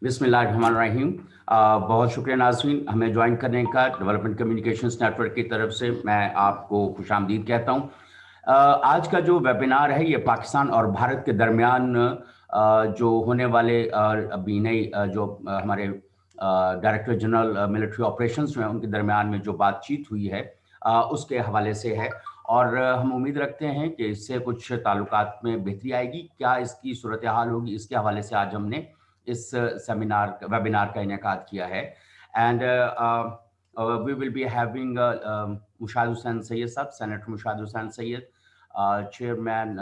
बिस्मिल्लाहिर्रहमानिर्रहीम। बहुत शुक्रिया नाज़रीन, हमें ज्वाइन करने का डेवलपमेंट कम्युनिकेशंस नेटवर्क की तरफ से मैं आपको खुशामदीद कहता हूँ। आज का जो वेबिनार है ये पाकिस्तान और भारत के दरमियान जो होने वाले अभी नई जो हमारे डायरेक्टर जनरल मिलिट्री ऑपरेशंस हैं उनके दरमियान में जो बातचीत हुई है उसके हवाले से है। और हम उम्मीद रखते हैं कि इससे कुछ ताल्लुकात में बेहतरी आएगी। क्या इसकी सूरत हाल होगी, इसके हवाले से आज हमने इस वेबिनार का इनेकाद किया है। And we will be having Mushahid Hussain Syed sahab, senator Mushahid Hussain Syed, chairman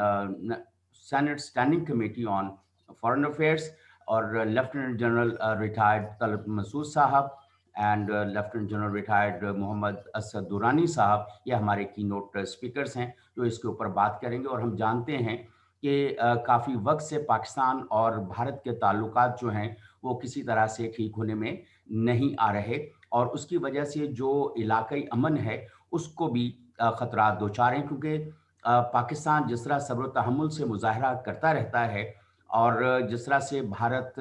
senate standing committee on foreign affairs, और lieutenant general retired Talat Masood sahab and lieutenant general retired Mohammad Asad Durrani sahab. ये हमारे की नोट स्पीकर्स हैं जो इसके ऊपर बात करेंगे। और हम जानते हैं कि काफ़ी वक्त से पाकिस्तान और भारत के ताल्लुकात जो हैं वो किसी तरह से ठीक होने में नहीं आ रहे, और उसकी वजह से जो इलाकाई अमन है उसको भी ख़तरात दो चार हैं। क्योंकि पाकिस्तान जिस तरह सब्र तहम्मुल से मुज़ाहरा करता रहता है और जिस तरह से भारत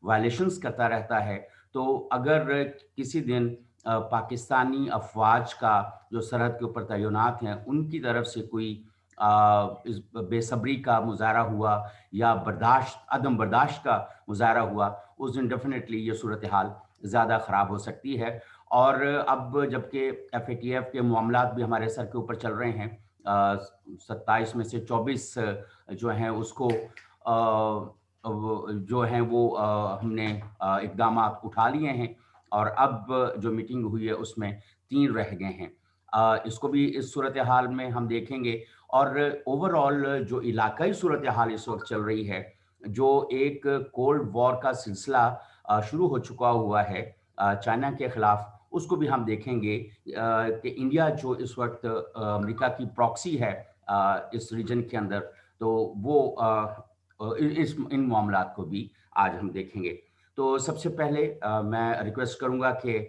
वायलेशंस करता रहता है, तो अगर किसी दिन पाकिस्तानी अफवाज का जो सरहद के ऊपर तैनात हैं उनकी तरफ से कोई इस बेसब्री का मुज़ाहरा हुआ या अदम बर्दाश्त का मुज़ाहरा हुआ, उस दिन डेफिनेटली ये सूरत हाल ज़्यादा ख़राब हो सकती है। और अब जबकि FATF के मामलात भी हमारे सर के ऊपर चल रहे हैं, 27 में से 24 जो हैं उसको जो हैं वो हमने इक़दामात उठा लिए हैं, और अब जो मीटिंग हुई है उसमें 3 रह गए हैं। इसको भी इस सूरत हाल में हम देखेंगे। और ओवरऑल जो इलाकाई सूरत हाल इस वक्त चल रही है, जो एक कोल्ड वॉर का सिलसिला शुरू हो चुका हुआ है चाइना के खिलाफ, उसको भी हम देखेंगे कि इंडिया जो इस वक्त अमेरिका की प्रॉक्सी है इस रीजन के अंदर, तो वो इन मामलात को भी आज हम देखेंगे। तो सबसे पहले मैं रिक्वेस्ट करूंगा कि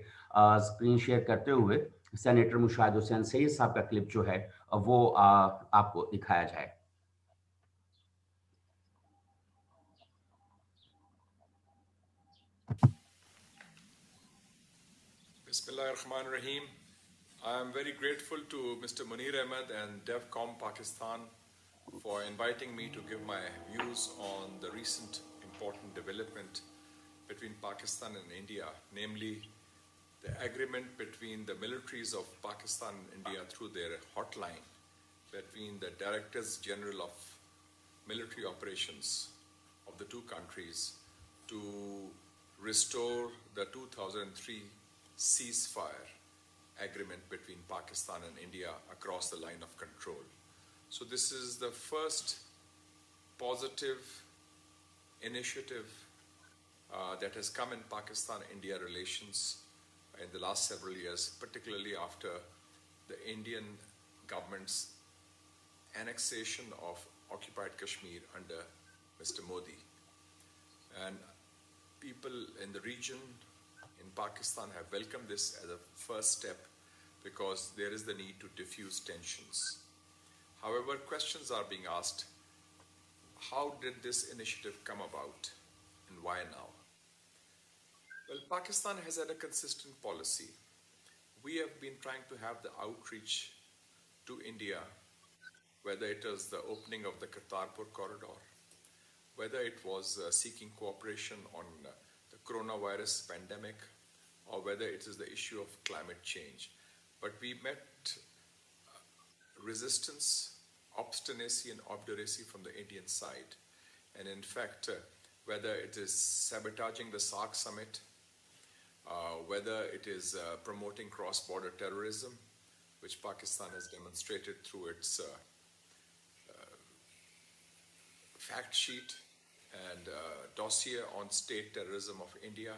स्क्रीन शेयर करते हुए सेनेटर मुशाहिद हुसैन सैयद साहब का क्लिप जो है वो आपको दिखाया जाए। Bismillahirrahmanirrahim. I am very grateful to Mr. Munir Ahmed and DevCom Pakistan for inviting me to give my views on the recent important development between Pakistan and India, namely the agreement between the militaries of Pakistan and India through their hotline between the Directors General of Military Operations of the two countries to restore the 2003 ceasefire agreement between Pakistan and India across the line of control. So this is the first positive initiative that has come in Pakistan-India relations in the last several years, particularly after the Indian government's annexation of occupied Kashmir under Mr. Modi. And people in the region in Pakistan have welcomed this as a first step because there is the need to diffuse tensions. However, questions are being asked, how did this initiative come about and why now? Well, Pakistan has had a consistent policy. We have been trying to have the outreach to India, whether it was the opening of the Kartarpur corridor, whether it was seeking cooperation on the coronavirus pandemic, or whether it is the issue of climate change. But we met resistance, obstinacy and obduracy from the Indian side. And in fact, whether it is sabotaging the SAARC summit, whether it is promoting cross-border terrorism, which Pakistan has demonstrated through its fact sheet and dossier on state terrorism of India,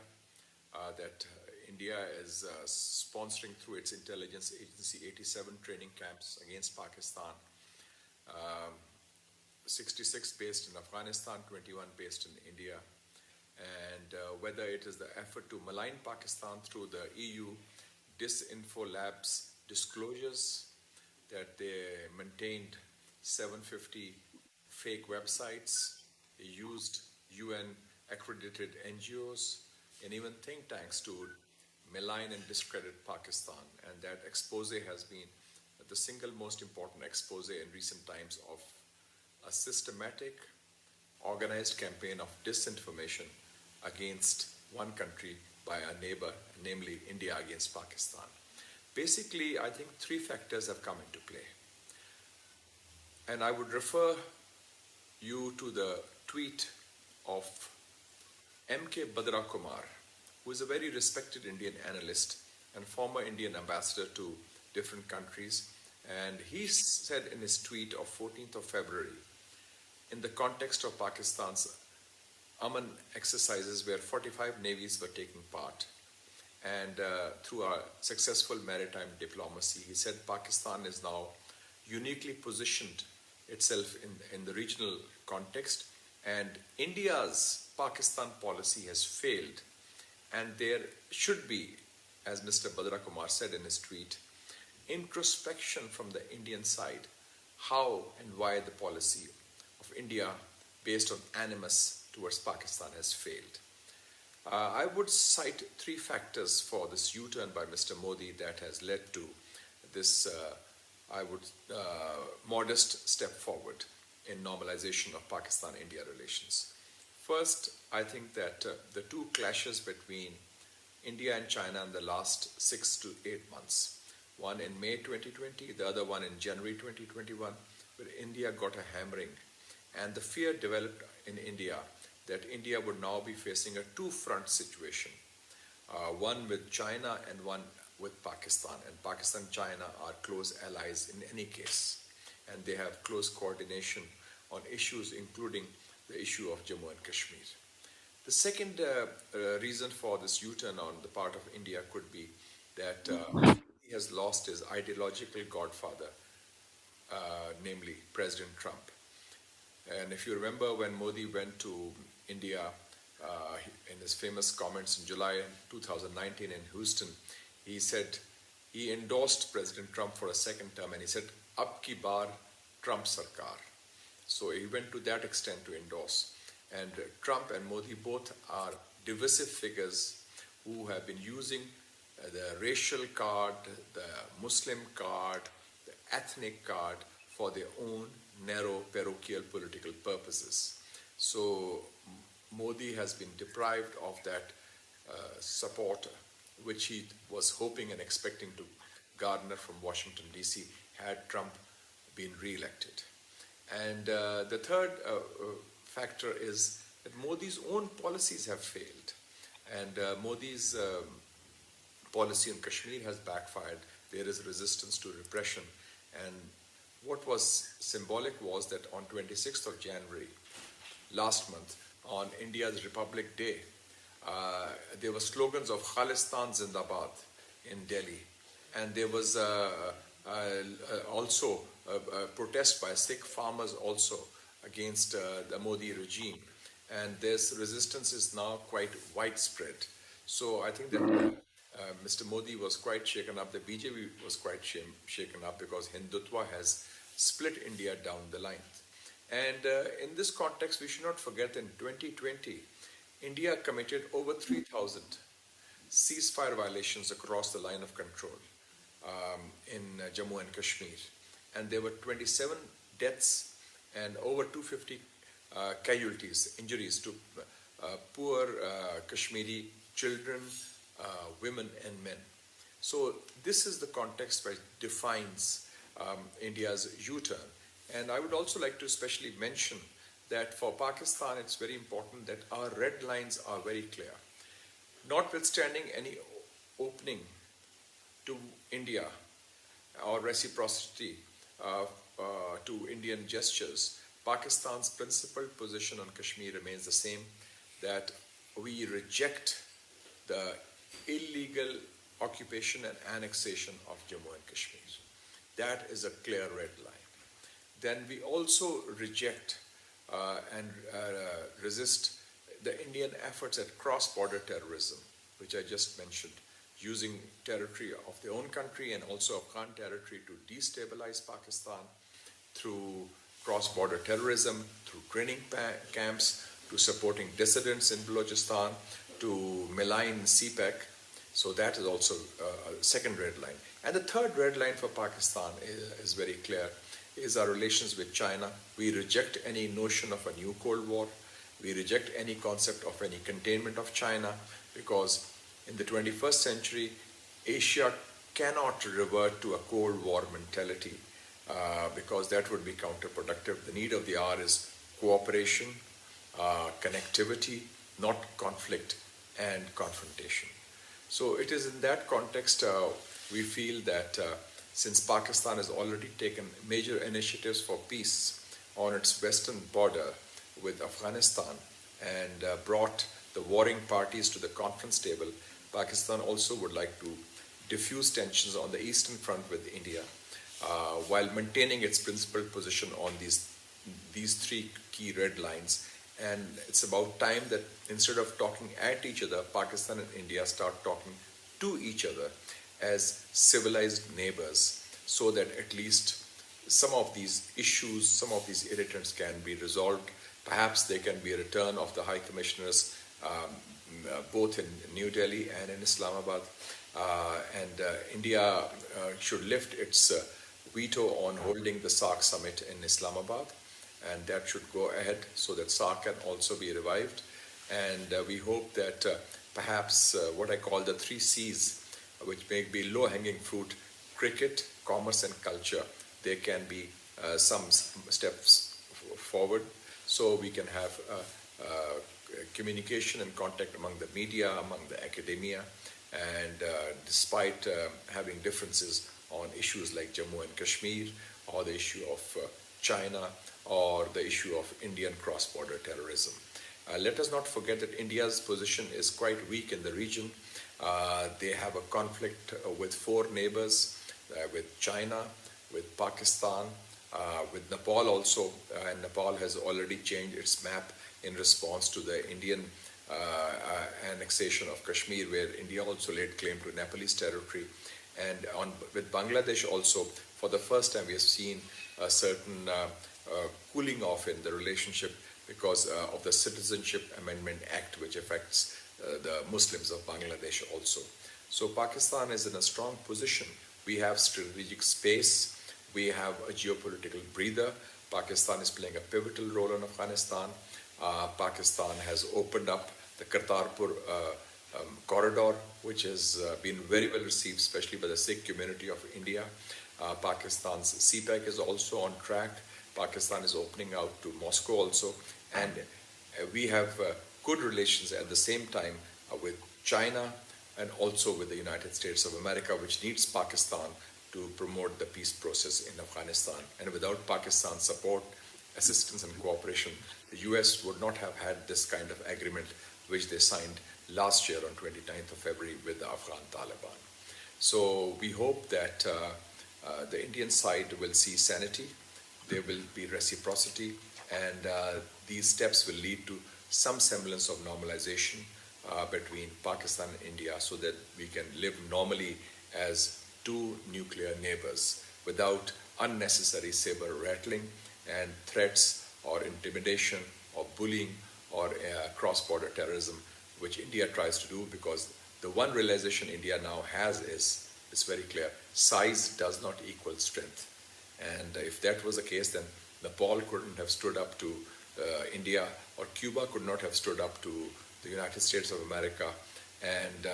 that India is sponsoring through its intelligence agency 87 training camps against Pakistan, 66 based in Afghanistan, 21 based in India, and whether it is the effort to malign Pakistan through the EU Disinfo Labs disclosures that they maintained 750 fake websites, used UN accredited NGOs, and even think tanks to malign and discredit Pakistan. And that expose has been the single most important expose in recent times of a systematic, organized campaign of disinformation against one country by a neighbor, namely India against Pakistan. Basically, I think three factors have come into play. And I would refer you to the tweet of M.K. Badra Kumar, who is a very respected Indian analyst and former Indian ambassador to different countries. And he said in his tweet of 14th of February, in the context of Pakistan's Aman exercises where 45 navies were taking part, and through our successful maritime diplomacy, he said Pakistan is now uniquely positioned itself in the regional context, and India's Pakistan policy has failed, and there should be, as Mr. Badra Kumar said in his tweet, introspection from the Indian side, how and why the policy of India based on animus towards Pakistan has failed. I would cite three factors for this U-turn by Mr. Modi that has led to this, modest step forward in normalization of Pakistan-India relations. First, I think that the two clashes between India and China in the last 6 to 8 months, one in May 2020, the other one in January 2021, where India got a hammering, and the fear developed in India that India would now be facing a two-front situation, one with China and one with Pakistan. And Pakistan and China are close allies in any case, and they have close coordination on issues including the issue of Jammu and Kashmir. The second reason for this U-turn on the part of India could be that he has lost his ideological godfather, namely President Trump. And if you remember when Modi went to India in his famous comments in July 2019 in Houston, he said he endorsed President Trump for a second term, and he said, "Ab ki baar Trump Sarkar." So he went to that extent to endorse. And Trump and Modi both are divisive figures who have been using the racial card, the Muslim card, the ethnic card for their own narrow parochial political purposes. So Modi has been deprived of that support which he was hoping and expecting to garner from Washington DC had Trump been re-elected. And the third factor is that Modi's own policies have failed, and Modi's policy in Kashmir has backfired. There is resistance to repression, and what was symbolic was that on 26th of January last month, on India's Republic Day, there were slogans of Khalistan Zindabad in Delhi, and there was also a protest by Sikh farmers also against the Modi regime, and this resistance is now quite widespread. So I think that Mr. Modi was quite shaken up, the BJP was quite shaken up, because Hindutva has split India down the line. And in this context, we should not forget in 2020, India committed over 3,000 ceasefire violations across the line of control in Jammu and Kashmir. And there were 27 deaths and over 250 casualties, injuries to poor Kashmiri children, women and men. So this is the context which defines India's U-turn. And I would also like to especially mention that for Pakistan, it's very important that our red lines are very clear. Notwithstanding any opening to India or reciprocity to Indian gestures, Pakistan's principled position on Kashmir remains the same, that we reject the illegal occupation and annexation of Jammu and Kashmir. That is a clear red line. Then we also reject and resist the Indian efforts at cross-border terrorism, which I just mentioned, using territory of their own country and also Afghan territory to destabilize Pakistan through cross-border terrorism, through training camps, to supporting dissidents in Balochistan, to malign CPEC. So that is also a second red line. And the third red line for Pakistan is very clear, is our relations with China. We reject any notion of a new Cold War. We reject any concept of any containment of China, because in the 21st century, Asia cannot revert to a Cold War mentality, because that would be counterproductive. The need of the hour is cooperation, connectivity, not conflict and confrontation. So it is in that context we feel that since Pakistan has already taken major initiatives for peace on its western border with Afghanistan and brought the warring parties to the conference table, Pakistan also would like to diffuse tensions on the eastern front with India, while maintaining its principled position on these three key red lines. And it's about time that instead of talking at each other, Pakistan and India start talking to each other as civilized neighbors, so that at least some of these issues, some of these irritants can be resolved. Perhaps there can be a return of the High Commissioners both in New Delhi and in Islamabad. India should lift its veto on holding the SAARC summit in Islamabad, and that should go ahead so that SAARC can also be revived. And we hope that perhaps what I call the 3 C's, which may be low-hanging fruit, cricket, commerce and culture, there can be some steps forward, so we can have communication and contact among the media, among the academia, and despite having differences on issues like Jammu and Kashmir, or the issue of China, or the issue of Indian cross-border terrorism. Let us not forget that India's position is quite weak in the region. They have a conflict with 4 neighbors, with China, with Pakistan, with Nepal also, and Nepal has already changed its map in response to the Indian annexation of Kashmir, where India also laid claim to Nepalese territory. And with Bangladesh also, for the first time we have seen a certain cooling off in the relationship because of the Citizenship Amendment Act, which affects the Muslims of Bangladesh also. So Pakistan is in a strong position. We have strategic space. We have a geopolitical breather. Pakistan is playing a pivotal role in Afghanistan. Pakistan has opened up the Kartarpur corridor, which has been very well received, especially by the Sikh community of India. Pakistan's CPEC is also on track. Pakistan is opening out to Moscow also. And we have good relations at the same time with China and also with the United States of America, which needs Pakistan to promote the peace process in Afghanistan. And without Pakistan's support, assistance and cooperation, the US would not have had this kind of agreement which they signed last year on 29th of February with the Afghan Taliban. So we hope that the Indian side will see sanity, there will be reciprocity, and these steps will lead to some semblance of normalization between Pakistan and India, so that we can live normally as 2 nuclear neighbors without unnecessary saber rattling and threats or intimidation or bullying or cross-border terrorism, which India tries to do, because the one realization India now has is, it's very clear, size does not equal strength. And if that was the case, then Nepal couldn't have stood up to India, or Cuba could not have stood up to the United States of America, and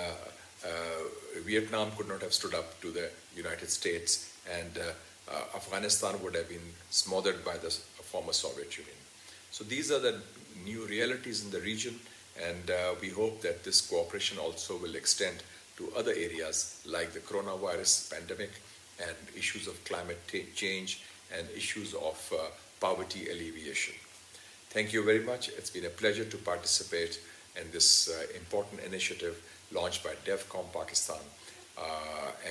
Vietnam could not have stood up to the United States, and Afghanistan would have been smothered by the former Soviet Union. So these are the new realities in the region, and we hope that this cooperation also will extend to other areas like the coronavirus pandemic and issues of climate change and issues of poverty alleviation. Thank you very much. It's been a pleasure to participate in this important initiative launched by DevCom Pakistan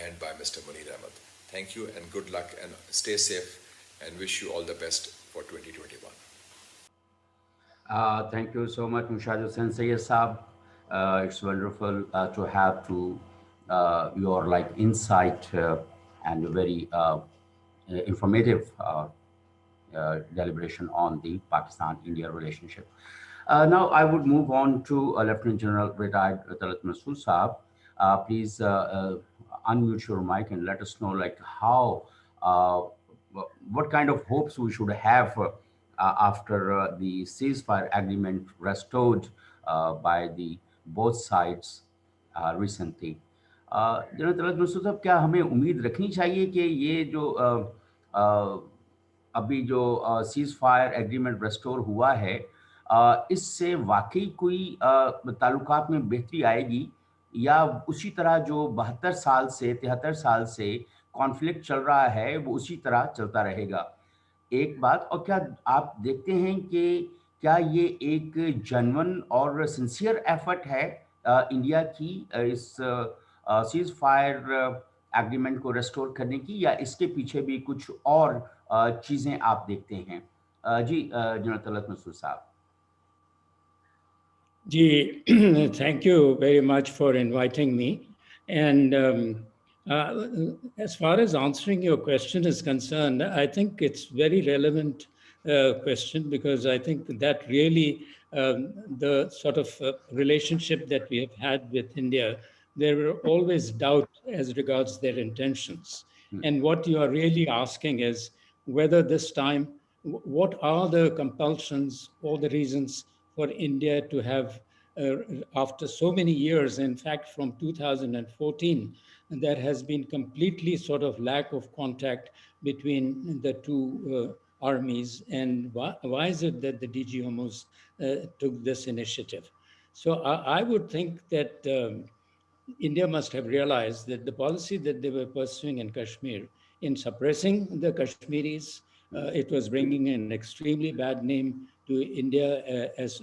and by Mr. Munir Ahmed. Thank you and good luck, and stay safe, and wish you all the best for 2021. Thank you so much, Mushahid Hussain Sayyed Saab. It's wonderful to have your insight and very informative deliberation on the Pakistan-India relationship. Now I would move on to Lieutenant General retired Talat Masood Saab. Please unmute your mic and let us know like how, uh, what kind of hopes we should have after the ceasefire agreement restored by the both sides recently. General Talat Masood साहब, क्या हमें उम्मीद रखनी चाहिए कि ये जो अभी जो सीज फायर एग्रीमेंट रेस्टोर हुआ है, इससे वाकई कोई ताल्लुकात में बेहतरी आएगी, या उसी तरह जो 72 साल से 73 साल से कॉन्फ्लिक्ट चल रहा है वो उसी तरह चलता रहेगा? एक बात, और क्या आप देखते हैं कि क्या ये एक जेन्युइन और सिंसियर एफर्ट है इंडिया की इस सीज फायर एग्रीमेंट को रेस्टोर करने की, या इसके पीछे भी कुछ और चीज़ें आप देखते हैं? जी जनरल तलत मसूद साहब. Ji, thank you very much for inviting me. And as far as answering your question is concerned, I think it's very relevant question, because I think that really the sort of relationship that we have had with India, there were always doubts as regards their intentions. And what you are really asking is whether this time, what are the compulsions or the reasons for India to have, after so many years, in fact, from 2014, there has been completely sort of lack of contact between the two armies. And why is it that the DGMOs took this initiative? So I would think that India must have realized that the policy that they were pursuing in Kashmir, in suppressing the Kashmiris, it was bringing an extremely bad name to India, as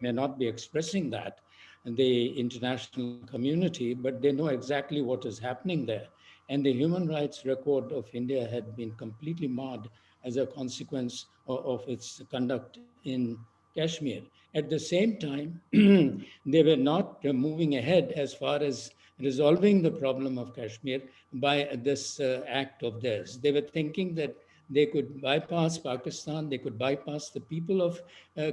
may not be expressing that in the international community, but they know exactly what is happening there. And the human rights record of India had been completely marred as a consequence of its conduct in Kashmir. At the same time, they were not moving ahead as far as resolving the problem of Kashmir by this act of theirs. They were thinking that they could bypass Pakistan, they could bypass the people of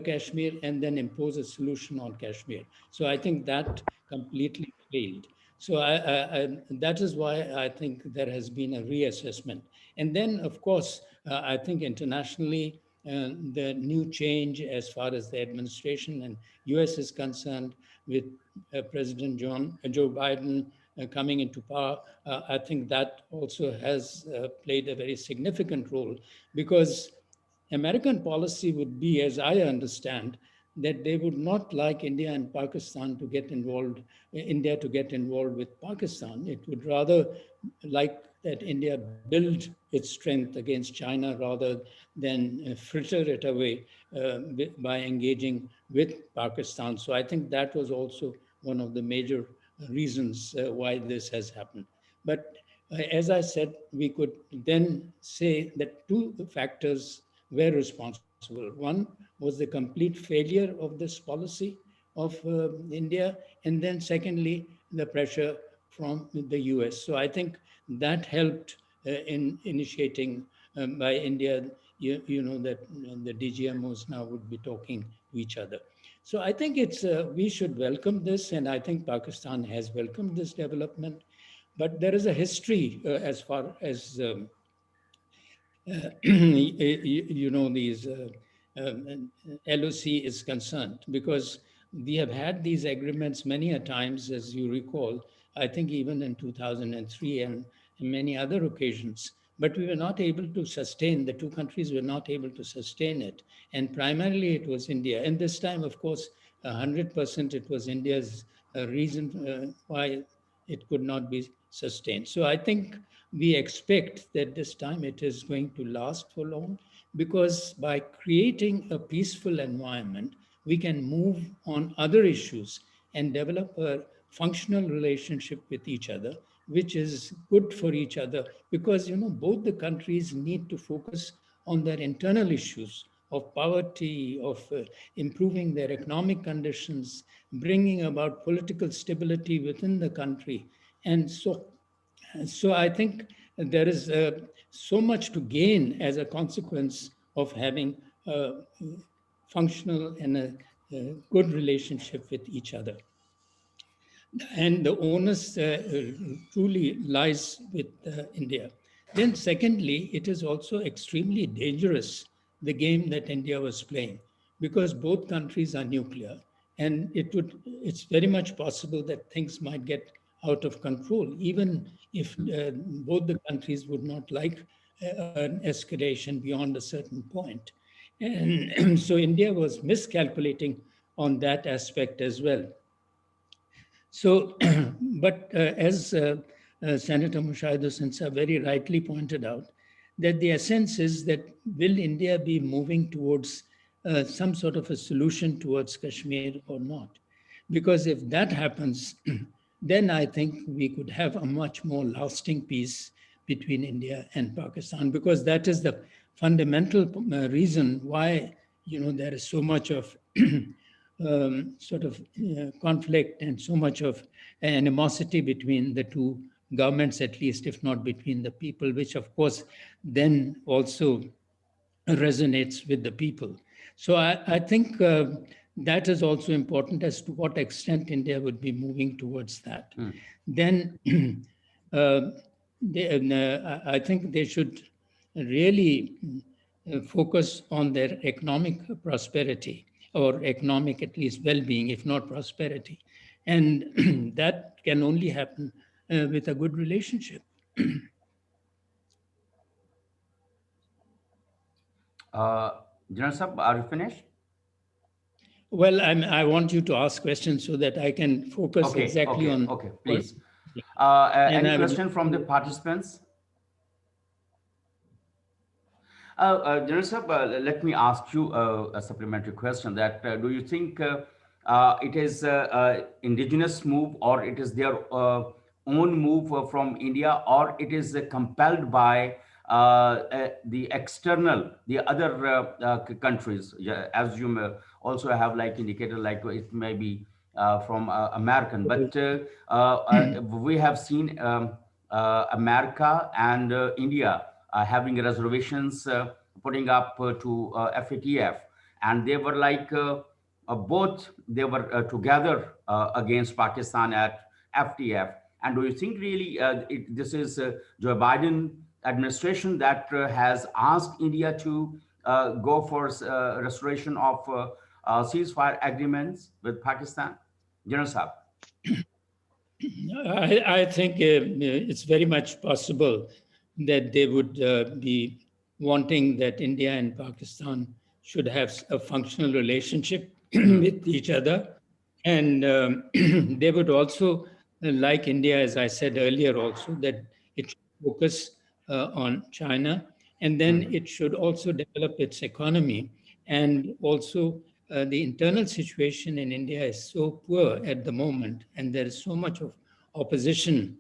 Kashmir, and then impose a solution on Kashmir. So I think that completely failed. So that is why I think there has been a reassessment. And then, of course, I think internationally, the new change as far as the administration and US is concerned, with President Joe Biden coming into power, I think that also has played a very significant role, because American policy would be, as I understand, that they would not like India and Pakistan to get involved, India to get involved with Pakistan. It would rather like that India build its strength against China rather than fritter it away by engaging with Pakistan. So I think that was also one of the major reasons why this has happened. But as I said, we could then say that two factors were responsible. One was the complete failure of this policy of India, and then secondly, the pressure from the US. So I think that helped in initiating by India, you know, that the DGMOs now would be talking to each other. So I think it's we should welcome this, and I think Pakistan has welcomed this development. But there is a history as far as you know, these LOC is concerned, because we have had these agreements many a times, as you recall, I think even in 2003 and many other occasions. But we were not able to sustain, the two countries were not able to sustain it. And primarily it was India. And this time, of course, 100% it was India's reason why it could not be sustained. So I think we expect that this time it is going to last for long, because by creating a peaceful environment, we can move on other issues and develop a functional relationship with each other, which is good for each other, because, you know, both the countries need to focus on their internal issues of poverty, of improving their economic conditions, bringing about political stability within the country. And so I think there is so much to gain as a consequence of having functional and a good relationship with each other. And the onus truly lies with India. Then, secondly, it is also extremely dangerous, the game that India was playing, because both countries are nuclear, and it's very much possible that things might get out of control, even if both the countries would not like an escalation beyond a certain point. And so India was miscalculating on that aspect as well. So, but as Senator Mushahidul Sinsa very rightly pointed out, that the essence is that will India be moving towards some sort of a solution towards Kashmir or not? Because if that happens, then I think we could have a much more lasting peace between India and Pakistan, because that is the fundamental reason why there is so much of sort of conflict and so much of animosity between the two governments, at least, if not between the people, which of course then also resonates with the people. So I think that is also important as to what extent India would be moving towards that. Then I think they should really focus on their economic prosperity, or economic, at least, well-being, if not prosperity. And that can only happen with a good relationship. General Sahab, are you finished? Well, I want you to ask questions so that I can focus exactly on. Okay, please. And Any question from the participants? General Sahab, let me ask you a supplementary question. That do you think it is indigenous move, or it is their own move from India, or it is compelled by the external, the other countries? Yeah, as you may also have like indicated, like it may be from American, but we have seen America and India having reservations, putting up to FATF, and they were like both they were together against Pakistan at FTF. And do you think really this is Joe Biden administration that has asked India to go for restoration of ceasefire agreements with Pakistan? General Saab. I think it's very much possible that they would be wanting that India and Pakistan should have a functional relationship with each other. And they would also like India, as I said earlier, also that it should focus on China, and then it should also develop its economy. And also the internal situation in India is so poor at the moment, and there is so much of opposition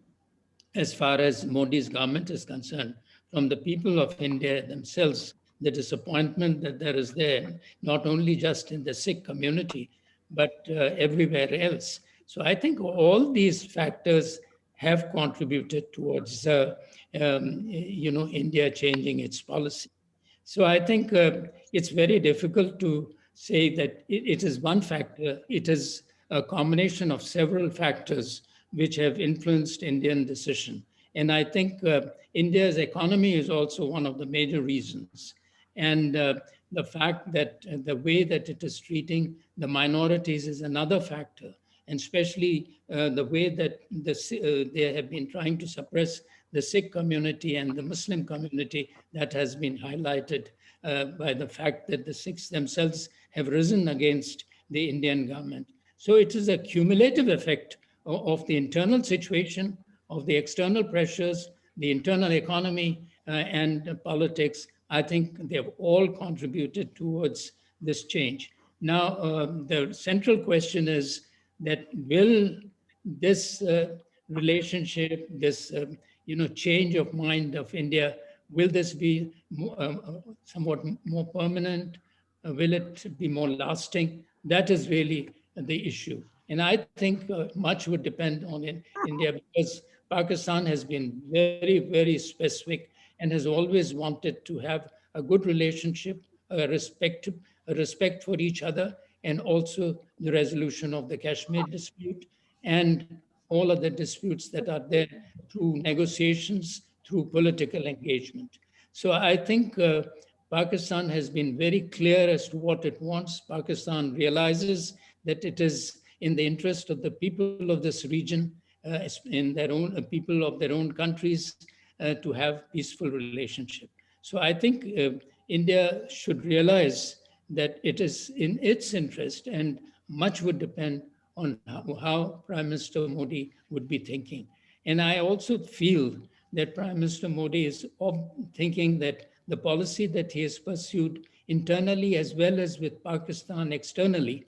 as far as Modi's government is concerned, from the people of India themselves, the disappointment that there is there, not only just in the Sikh community, but everywhere else. So I think all these factors have contributed towards, India changing its policy. So I think it's very difficult to say that it is one factor. It is a combination of several factors which have influenced Indian decision. And I think India's economy is also one of the major reasons. And the fact that the way that it is treating the minorities is another factor, and especially the way that they have been trying to suppress the Sikh community and the Muslim community, that has been highlighted by the fact that the Sikhs themselves have risen against the Indian government. So it is a cumulative effect of the internal situation, of the external pressures, the internal economy, and politics. I think they have all contributed towards this change. Now, the central question is that will this relationship, this change of mind of India, will this be somewhat more permanent? Will it be more lasting? That is really the issue. And I think much would depend on India, because Pakistan has been very, very specific and has always wanted to have a good relationship, a respect for each other, and also the resolution of the Kashmir dispute and all other disputes that are there through negotiations, through political engagement. So I think Pakistan has been very clear as to what it wants. Pakistan realizes that it is in the interest of the people of this region, in their own people of their own countries, to have peaceful relationship. So I think India should realize that it is in its interest, and much would depend on how Prime Minister Modi would be thinking. And I also feel that Prime Minister Modi is thinking that the policy that he has pursued internally as well as with Pakistan externally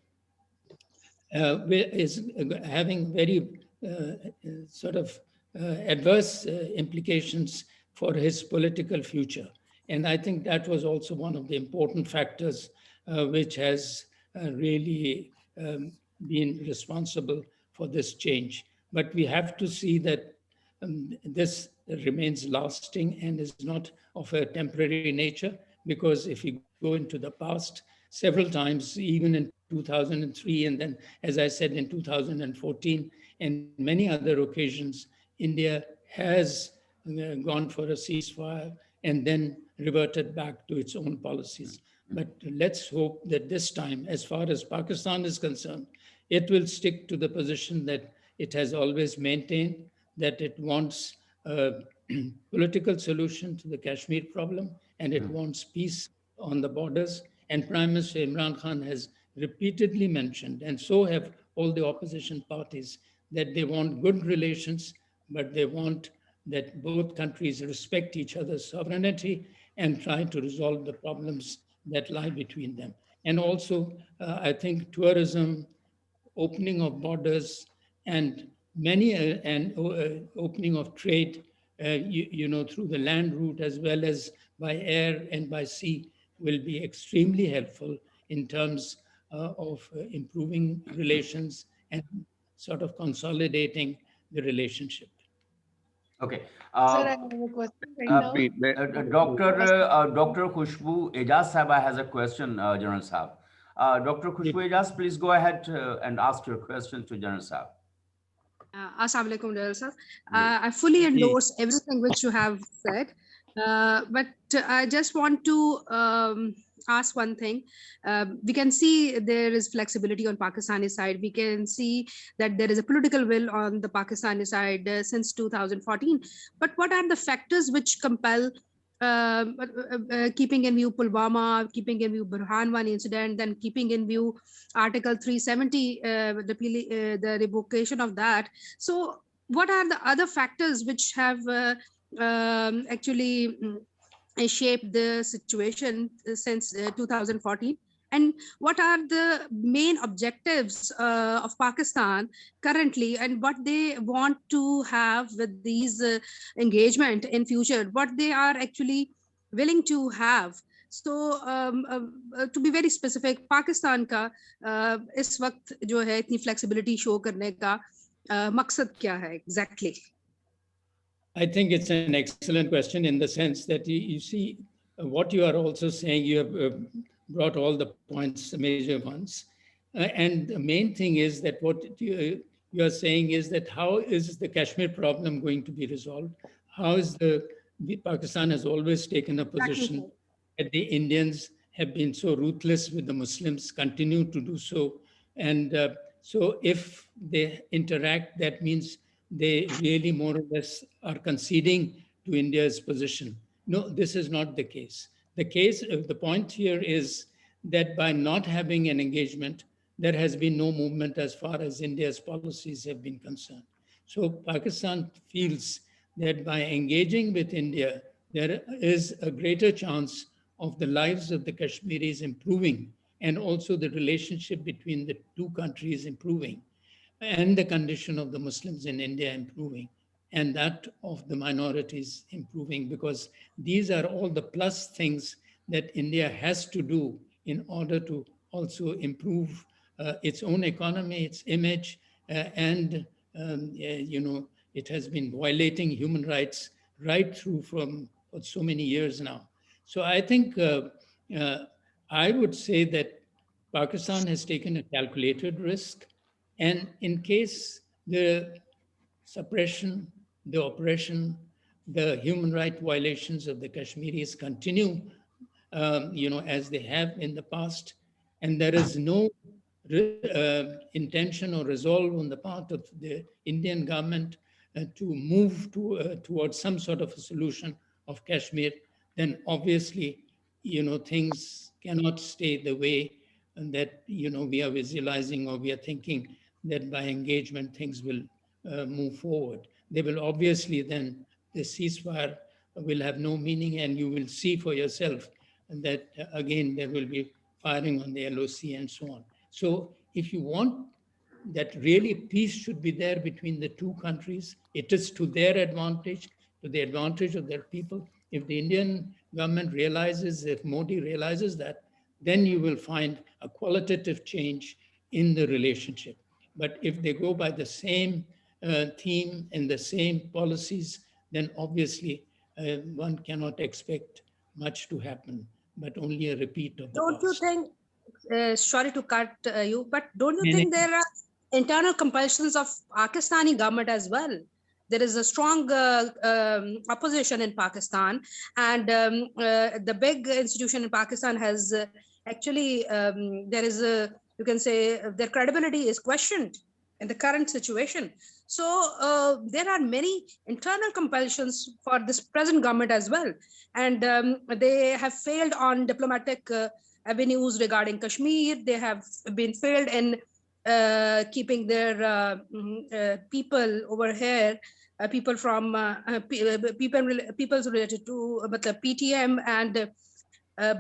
is having very sort of adverse implications for his political future. And I think that was also one of the important factors which has really been responsible for this change. But we have to see that this remains lasting and is not of a temporary nature, because if you go into the past, several times, even in 2003, and then, as I said, in 2014, and many other occasions, India has gone for a ceasefire and then reverted back to its own policies. But let's hope that this time, as far as Pakistan is concerned, it will stick to the position that it has always maintained, that it wants a political solution to the Kashmir problem, and it wants peace on the borders. And Prime Minister Imran Khan has repeatedly mentioned, and so have all the opposition parties, that they want good relations, but they want that both countries respect each other's sovereignty and try to resolve the problems that lie between them. And also, I think tourism, opening of borders, and many opening of trade, through the land route as well as by air and by sea, will be extremely helpful in terms of improving relations and sort of consolidating the relationship. Okay. Sir, I have a question right now. Dr. Khushbu Ejaz Sahaba has a question, General Saab. Dr. Khushbu Ejaz, please go ahead and ask your question to General Saab. Assalamu alaikum, General sir. I fully endorse everything which you have said, but I just want to ask one thing. We can see there is flexibility on Pakistani side. We can see that there is a political will on the Pakistani side since 2014. But what are the factors which compel, keeping in view Pulwama, keeping in view Burhan Wani incident, then keeping in view Article 370, the revocation of that. So what are the other factors which have actually shaped the situation since 2014? And what are the main objectives of Pakistan currently, and what they want to have with these engagement in future, what they are actually willing to have? So to be very specific, Pakistan का इस वक्त जो है इतनी flexibility show करने का मकसद क्या है exactly? I think it's an excellent question, in the sense that you see what you are also saying. You have brought all the points, the major ones. And the main thing is that what you are saying is that how is the Kashmir problem going to be resolved? How is Pakistan has always taken a position that the Indians have been so ruthless with the Muslims, continue to do so. And so if they interact, that means they really more or less are conceding to India's position. No, this is not the case. The point here is that by not having an engagement, there has been no movement as far as India's policies have been concerned. So Pakistan feels that by engaging with India, there is a greater chance of the lives of the Kashmiris improving, and also the relationship between the two countries improving, and the condition of the Muslims in India improving, and that of the minorities improving, because these are all the plus things that India has to do in order to also improve its own economy, its image, and it has been violating human rights right through for so many years now. So I think I would say that Pakistan has taken a calculated risk. And in case the suppression, the oppression, the human rights violations of the Kashmiris continue, as they have in the past, and there is no intention or resolve on the part of the Indian government to move towards some sort of a solution of Kashmir, then obviously, things cannot stay the way that, we are visualizing or we are thinking that by engagement things will move forward. They will obviously then, the ceasefire will have no meaning, and you will see for yourself that again there will be firing on the LOC and so on. So if you want that really peace should be there between the two countries, it is to their advantage, to the advantage of their people. If the Indian government realizes, if Modi realizes that, then you will find a qualitative change in the relationship. But if they go by the same theme and the same policies, then obviously one cannot expect much to happen, but only a repeat of the Don't you past. think, sorry to cut you, but don't you And think there are internal compulsions of Pakistani government as well? There is a strong opposition in Pakistan, and the big institution in Pakistan has actually, there is a, you can say, their credibility is questioned in the current situation. So there are many internal compulsions for this present government as well, and they have failed on diplomatic avenues regarding Kashmir. They have been failed in keeping their people over here, people from peoples related to PTM and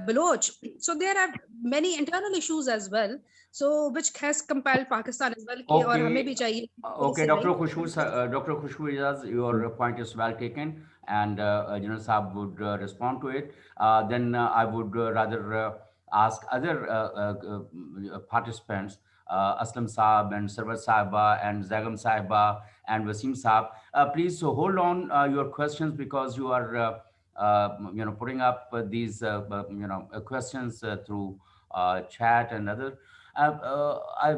Baloch. So there are many internal issues as well. So which has compelled Pakistan as well. कि और हमें भी Okay, चाहिए okay, से Dr. नहीं. Khushbu, Dr. Khushbu Ijaz, your point is well taken, and General Saab would respond to it. Then I would rather ask other participants, Aslam Saab and Sarwar Sahiba and Zagam Sahiba and Wasim Saab. Please hold on your questions, because you are putting up these questions through chat and other.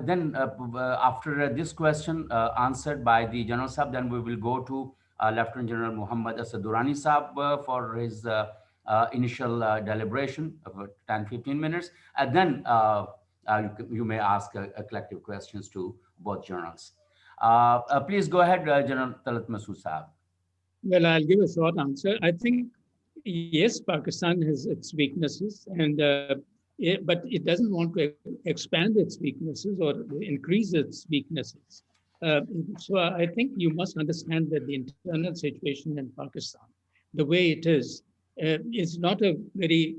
Then after this question answered by the General Saab, then we will go to Lieutenant General Muhammad Asad Durrani Saab for his initial deliberation of 10-15 minutes. And then you may ask collective questions to both generals. Please go ahead, General Talat Masood Saab. Well, I'll give a short answer. I think, yes, Pakistan has its weaknesses, and but it doesn't want to expand its weaknesses or increase its weaknesses. So I think you must understand that the internal situation in Pakistan, the way it is not a very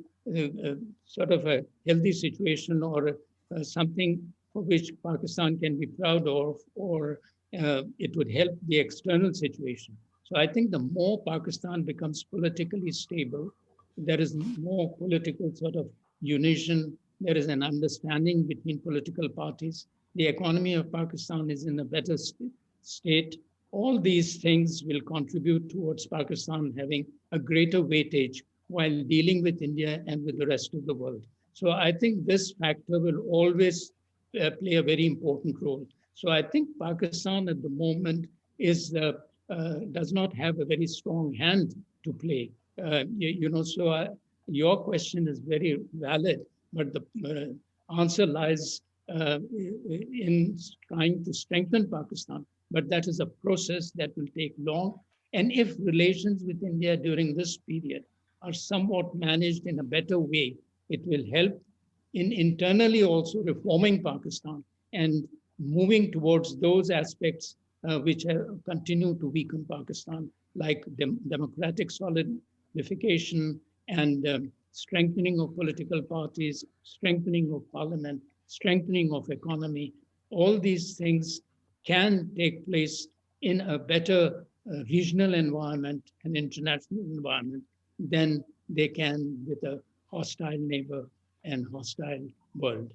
sort of a healthy situation, or something for which Pakistan can be proud of, or it would help the external situation. So I think the more Pakistan becomes politically stable, there is more political sort of unison, there is an understanding between political parties, the economy of Pakistan is in a better state. All these things will contribute towards Pakistan having a greater weightage while dealing with India and with the rest of the world. So I think this factor will always play a very important role. So I think Pakistan at the moment does not have a very strong hand to play. Your question is very valid, but the answer lies in trying to strengthen Pakistan. But that is a process that will take long. And if relations with India during this period are somewhat managed in a better way, it will help in internally also reforming Pakistan and moving towards those aspects which continue to weaken Pakistan, like democratic solidification and strengthening of political parties, strengthening of parliament, strengthening of economy. All these things can take place in a better regional environment and international environment than they can with a hostile neighbor and hostile world.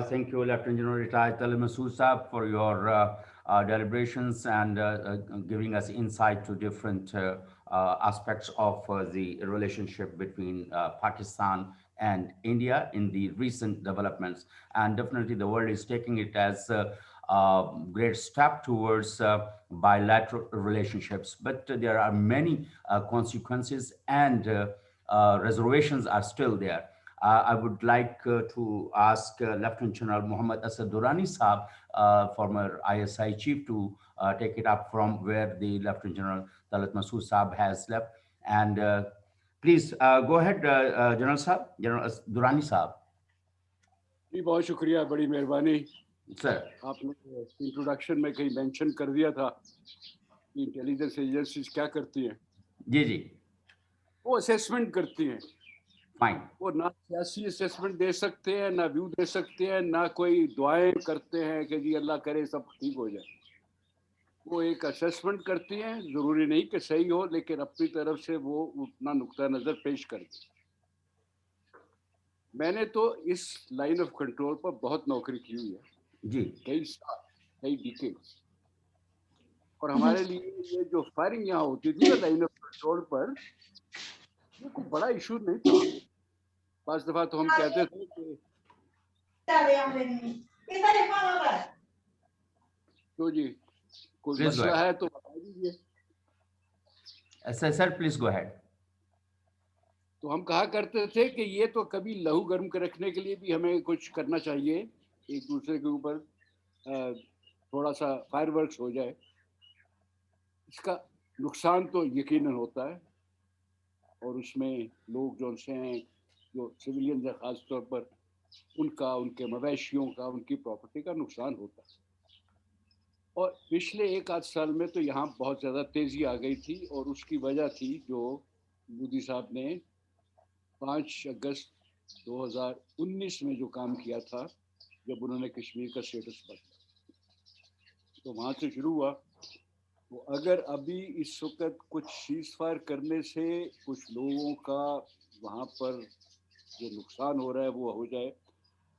Thank you, Lieutenant General Retired Talat Masood Saab, for your deliberations and giving us insight to different aspects of the relationship between Pakistan and India in the recent developments. And definitely the world is taking it as a great step towards bilateral relationships. But there are many consequences and reservations are still there. I would like to ask Lieutenant General Muhammad Asad Durrani Saab, former ISI chief, to take it up from where the Lieutenant General Talat Masood Saab has left. And please go ahead, General Saab, General Durrani Saab. जी बहुत शुक्रिया, बड़ी मेहरबानी। Sir. आपने introduction में कहीं mention कर दिया था कि इंटेलिजेंस एजेंसीज क्या करती हैं। जी जी, वो असेसमेंट करती हैं। फाइन। वो ना सियासी असेसमेंट दे सकते हैं, ना व्यू दे सकते हैं, ना कोई दुआएं करते हैं कि जी अल्लाह करे सब ठीक हो जाए। वो एक असेसमेंट करती हैं, ज़रूरी नहीं कि सही हो, लेकिन अपनी तरफ से वो अपना नुक्ता नज़र पेश कर दें। मैंने तो इस लाइन ऑफ कंट्रोल पर बहुत नौकरी की हुई है जी, कई साल, कई डिकेड्स। और हमारे लिए ये जो फायरिंग यहाँ होती थी ना लाइन ऑफ कंट्रोल पर, ये कोई बड़ा इशू नहीं था। पांच दफा तो हम कहते थे कि तो जी कोई Please go मसला ahead. है तो बता दीजिए। sir, please go ahead. तो हम कहा करते थे कि ये तो कभी लहू गर्म कर रखने के लिए भी हमें कुछ करना चाहिए, एक दूसरे के ऊपर थोड़ा सा फायरवर्क्स हो जाए। इसका नुकसान तो यकीनन होता है, और उसमें लोग जो से हैं, जो सिविलियन है ख़ास तौर पर, उनका, उनके मवेशियों का, उनकी प्रॉपर्टी का नुकसान होता है। और पिछले एक आध साल में तो यहाँ बहुत ज़्यादा तेज़ी आ गई थी, और उसकी वजह थी जो मोदी साहब ने 5 अगस्त 2019 में जो काम किया था, जब उन्होंने कश्मीर का स्टेटस बदला। तो वहाँ से शुरू हुआ। तो अगर अभी इस वक्त कुछ सीज फायर करने से कुछ लोगों का वहाँ पर जो नुकसान हो रहा है वो हो जाए,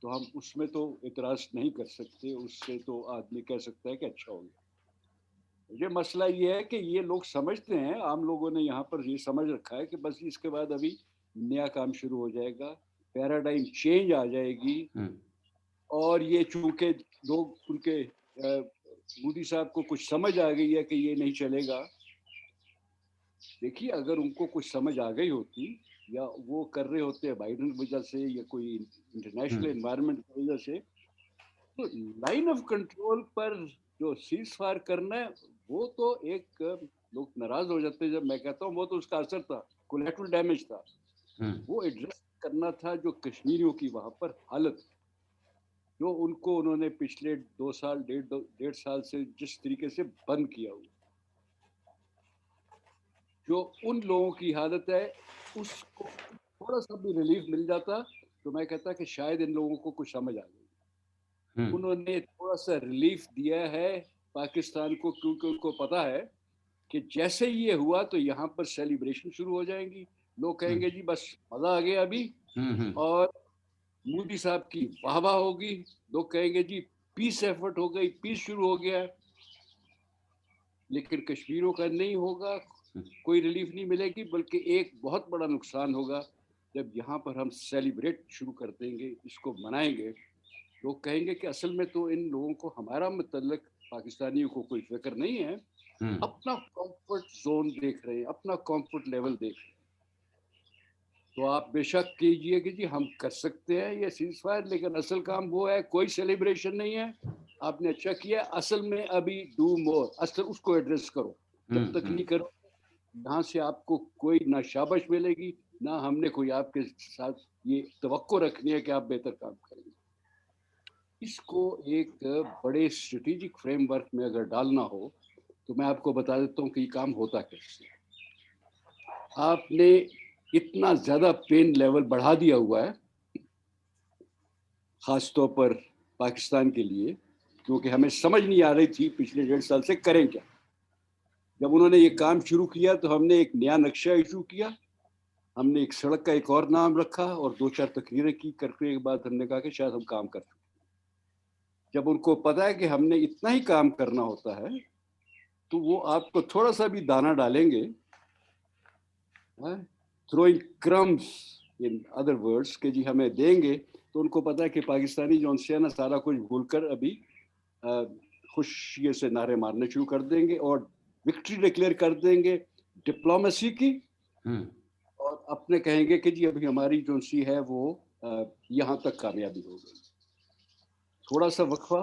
तो हम उसमें तो इतराज़ नहीं कर सकते। उससे तो आदमी कह सकता है कि अच्छा हो गया। ये मसला ये है कि ये लोग समझते हैं, आम लोगों ने यहाँ पर ये समझ रखा है कि बस इसके बाद अभी नया काम शुरू हो जाएगा, पैराडाइम चेंज आ जाएगी। और ये चूंकि लोग उनके मोदी साहब को कुछ समझ आ गई है कि ये नहीं चलेगा। देखिए, अगर उनको कुछ समझ आ गई होती या वो कर रहे होते बाइडेन की वजह से या कोई इंटरनेशनल एनवायरनमेंट की वजह से, तो लाइन ऑफ कंट्रोल पर जो सीज फायर करना है वो तो एक लोग नाराज हो जाते हैं जब मैं कहता हूँ वो तो उसका असर था, कोलैटरल डैमेज था। वो एड्रेस करना था जो कश्मीरियों की वहाँ पर हालत, जो उनको उन्होंने पिछले 2 साल, डेढ़ साल से जिस तरीके से बंद किया हुआ, जो उन लोगों की हालत है, उसको थोड़ा सा भी रिलीफ मिल जाता तो मैं कहता कि शायद इन लोगों को कुछ समझ आ गई। उन्होंने थोड़ा सा रिलीफ दिया है पाकिस्तान को, क्योंकि उनको पता है कि जैसे ये हुआ तो यहाँ पर सेलिब्रेशन शुरू हो जाएंगी। लोग कहेंगे जी बस मजा आ गया अभी, और मोदी साहब की वाहवाह होगी। लोग कहेंगे जी पीस एफर्ट हो गई, पीस शुरू हो गया। लेकिन कश्मीरियों का नहीं होगा, कोई रिलीफ नहीं मिलेगी, बल्कि एक बहुत बड़ा नुकसान होगा जब यहाँ पर हम सेलिब्रेट शुरू कर देंगे, इसको मनाएंगे। लोग कहेंगे कि असल में तो इन लोगों को हमारा मतलब पाकिस्तानियों को कोई फिक्र नहीं है, अपना कंफर्ट जोन देख रहे हैं, अपना कंफर्ट लेवल देख रहे हैं। तो आप बेशक कीजिए कि जी हम कर सकते हैं ये सीज फायर, लेकिन असल काम वो है, कोई सेलिब्रेशन नहीं है। आपने अच्छा किया, असल में अभी डू मोर, असल उसको एड्रेस करो। जब तक नहीं करो, यहाँ से आपको कोई ना शाबाश मिलेगी, ना हमने कोई आपके साथ ये तवक्को रखनी है कि आप बेहतर काम करेंगे। इसको एक बड़े स्ट्रेटेजिक फ्रेमवर्क में अगर डालना हो तो मैं आपको बता देता हूँ कि ये काम होता कैसे। आपने इतना ज़्यादा पेन लेवल बढ़ा दिया हुआ है ख़ास तौर पर पाकिस्तान के लिए, क्योंकि हमें समझ नहीं आ रही थी पिछले 1.5 साल से करें क्या। जब उन्होंने ये काम शुरू किया तो हमने एक नया नक्शा इशू किया, हमने एक सड़क का एक और नाम रखा और 2-4 तकरीरें की। करने के बाद हमने कहा कि शायद हम काम कर सकते। जब उनको पता है कि हमने इतना ही काम करना होता है तो वो आपको थोड़ा सा भी दाना डालेंगे, throwing crumbs in other words کہ جی ہمیں دیں گے تو ان کو پتا ہے کہ پاکستانی جو سے نا سارا کچھ بھول کر ابھی خوشی سے نعرے مارنے شروع کر دیں گے اور وکٹری ڈکلیئر کر دیں گے ڈپلومیسی کی اور اپنے کہیں گے کہ جی ابھی ہماری جو سی ہے وہ یہاں تک کامیابی ہو گئی. تھوڑا سا وقفہ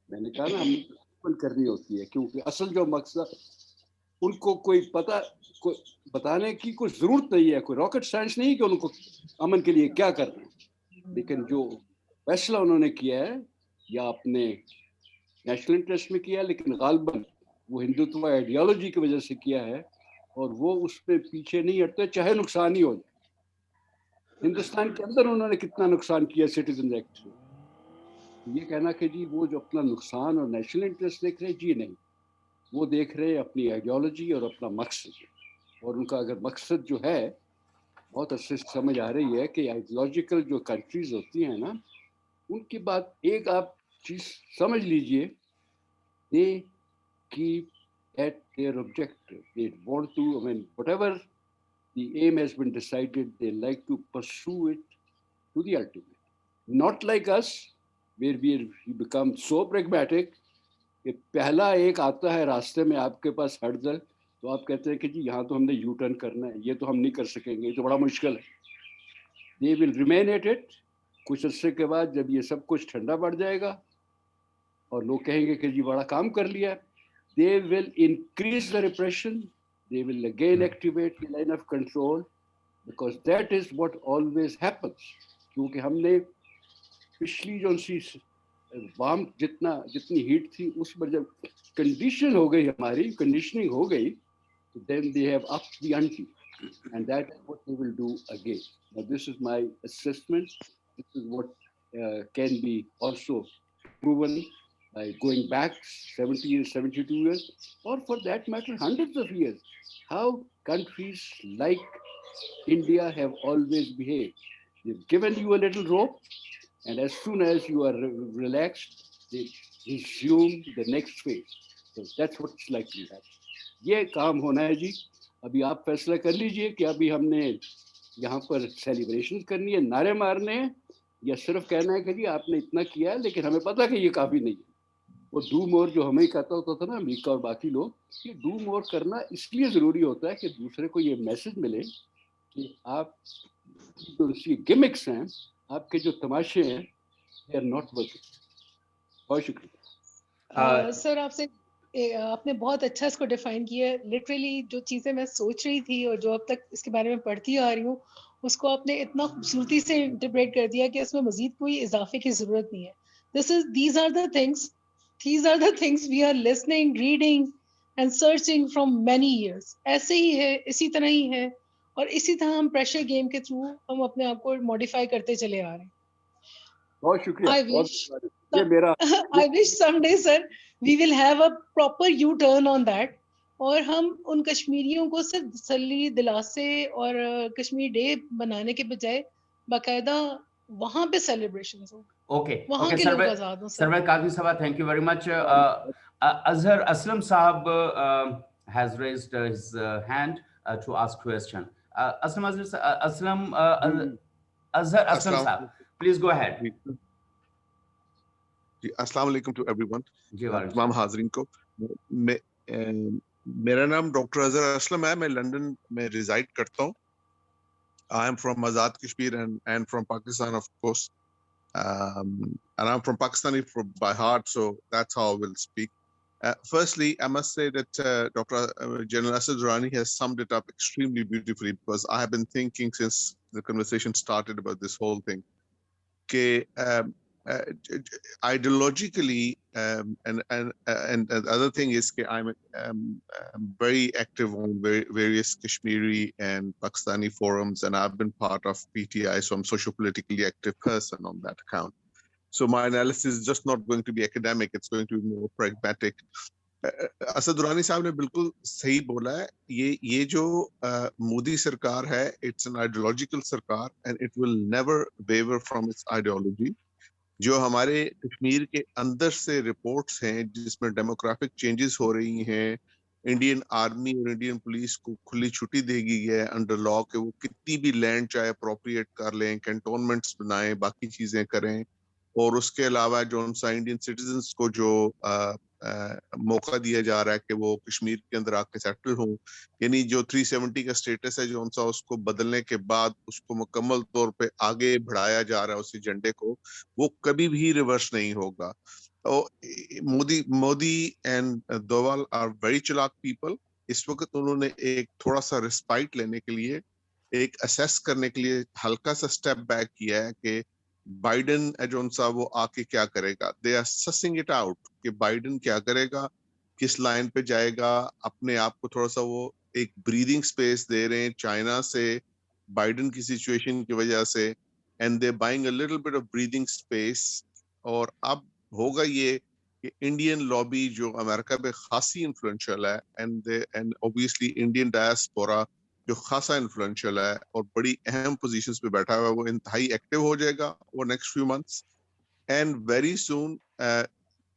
میں نے کہا نا ہم کرنی ہوتی ہے کیونکہ اصل جو مقصد ان کو کوئی پتہ بتانے کی کوئی ضرورت نہیں ہے, کوئی راکٹ سائنس نہیں کہ ان کو امن کے لیے کیا کرنا ہے, لیکن جو فیصلہ انہوں نے کیا ہے یا اپنے نیشنل انٹرسٹ میں کیا لیکن غالباً وہ ہندوتوا آئیڈیالوجی کی وجہ سے کیا ہے اور وہ اس پہ پیچھے نہیں ہٹتے چاہے نقصان ہی ہو جائے. ہندوستان کے اندر انہوں نے کتنا نقصان کیا سٹیزن ایکٹ سے, یہ کہنا کہ جی وہ جو اپنا نقصان اور نیشنل انٹرسٹ دیکھ رہے جی نہیں, وہ دیکھ رہے اپنی آئیڈیالوجی اور اپنا مقصد, اور ان کا اگر مقصد جو ہے بہت اچھے سے سمجھ آ رہی ہے کہ آئیڈیالوجیکل جو کنٹریز ہوتی ہیں نا ان کی بات ایک آپ چیز سمجھ لیجئے, they keep at their objective, they want to, I mean whatever the aim has been decided they like to pursue it to the ultimate, not like us where we become so pragmatic کہ پہلا ایک آتا ہے راستے میں آپ کے پاس hurdle تو آپ کہتے ہیں کہ جی یہاں تو ہم نے یو ٹرن کرنا ہے, یہ تو ہم نہیں کر سکیں گے, یہ تو بڑا مشکل ہے. they will remain at it. کچھ عرصے کے بعد جب یہ سب کچھ ٹھنڈا پڑ جائے گا اور لوگ کہیں گے کہ جی بڑا کام کر لیا, they will increase the repression, they will again activate the line of control because that is what always happens. کیونکہ ہم نے پچھلی جو وام جتنی ہیٹ تھی اس پر جب کنڈیشن ہو گئی ہماری کنڈیشننگ ہو گئی تو then they have upped the ante and that is what they will do again. Now this is my assessment, this is what can be also proven by going back 70 years, 72 years, or for that matter hundreds of years, how countries like India have always behaved. They've given you a little rope and as soon as you are relaxed they resume the next phase. So that's what's likely to happen. یہ کام ہونا ہے جی. ابھی آپ فیصلہ کر لیجئے کہ ابھی ہم نے یہاں پر سیلیبریشن کرنی ہے, نعرے مارنے ہیں, یا صرف کہنا ہے کہ جی آپ نے اتنا کیا ہے لیکن ہمیں پتہ کہ یہ کافی نہیں ہے. وہ ڈو مور جو ہمیں کہتا ہوتا تھا نا امریکہ اور باقی لوگ, یہ ڈو مور کرنا اس لیے ضروری ہوتا ہے کہ دوسرے کو یہ میسج ملے کہ آپ جو گمکس ہیں, آپ کے جو تماشے ہیں, they are not working. بہت شکریہ. سر آپ نے بہت اچھا اس کو ڈیفائن کیا ہے. لٹرلی جو چیزیں میں سوچ رہی تھی اور جو اب تک اس کے بارے میں پڑھتی آ رہی ہوں اس کو آپ نے اتنا خوبصورتی سے انٹرپریٹ کر دیا کہ اس میں مزید کوئی اضافے کی ضرورت نہیں ہے. These are the things we are listening, reading and searching from many years. ایسے ہی ہے, اسی طرح ہی ہے, اور اسی طرح ہم پریشر گیم کے تھرو ہم اپنے آپ کو ماڈیفائی کرتے چلے آ رہے ہیں. بہت شکریہ. I wish someday, sir, we will have a proper U-turn on that. اور ہم ان کشمیریوں کو صرف تسلی دلاسے اور کشمیر ڈے بنانے کے بجائے باقاعدہ وہاں پہ سیلیبریشنز ہوں. وہاں کے لوگ آزاد ہوں. سروے قاضی صاحب, thank you very much. Azhar Aslam Sahab has raised his hand to ask question. Azhar Aslam Sahab, please go ahead. جی السلام علیکم ٹو ایوری ون. جی وعلیکم تمام حاضرین کو. میرا نام ڈاکٹر اظہر اسلم ہے, میں لندن میں ریزائڈ کرتا ہوں. I am from Azad Kashmir and from Pakistan, of course. And I'm from Pakistani by heart, so that's how I will speak. Firstly, I must say that Dr. General Asad Durrani has summed it up extremely beautifully, because I have been thinking since the conversation started about this whole thing. Ideologically, and the other thing is that I'm very active on various Kashmiri and Pakistani forums, and I've been part of PTI, so I'm socio-politically active person on that account. So my analysis is just not going to be academic, it's going to be more pragmatic. Asad Durrani صاحب نے بالکل صحیح بولا ہے. یہ جو مودی سرکار ہے, it's an ideological سرکار and it will never waver from its ideology. جو ہمارے کشمیر کے اندر سے رپورٹس ہیں جس میں ڈیموگرافک چینجز ہو رہی ہیں, इंडियन आर्मी और इंडियन पुलिस को खुली छुट्टी दे दी है अंडर लॉ कि वो कितनी भी लैंड चाहे अप्रोप्रिएट कर लें, कैंटोनमेंट्स बनाएं, बाकी चीजें करें। और उसके अलावा जो उनसा इंडियन सिटीजन्स को जो मौका दिया जा रहा है कि वो कश्मीर के अंदर आके सेटल हों, यानी जो 370 का स्टेटस है जो उनसा, उसको बदलने के बाद उसको मुकम्मल तौर पे आगे बढ़ाया जा रहा है उस एजेंडे को, वो कभी भी रिवर्स नहीं होगा। Modi and Doval are very चालाक पीपल। इस वक्त उन्होंने एक थोड़ा सा रिस्पाइट लेने के लिए, एक असेस करने के लिए हल्का सा स्टेप बैक किया है कि बाइडन जो सा वो आके क्या करेगा। दे आर ससिंग इट आउट कि बाइडन क्या करेगा, किस लाइन पे जाएगा। अपने आप को थोड़ा सा वो एक ब्रीदिंग स्पेस दे रहे हैं चाइना से, बाइडन की सिचुएशन की वजह से, and they buying a little bit of breathing space. और अब होगा ये कि इंडियन लॉबी जो अमेरिका में खासी इन्फ्लुएंशियल है, एंड ऑब्वियसली इंडियन डायस्पोरा जो खासा इन्फ्लुएंशियल है और बड़ी अहम पोजीशंस पे बैठा हुआ है, वो इंतहाई एक्टिव हो जाएगा वो next few months. And very soon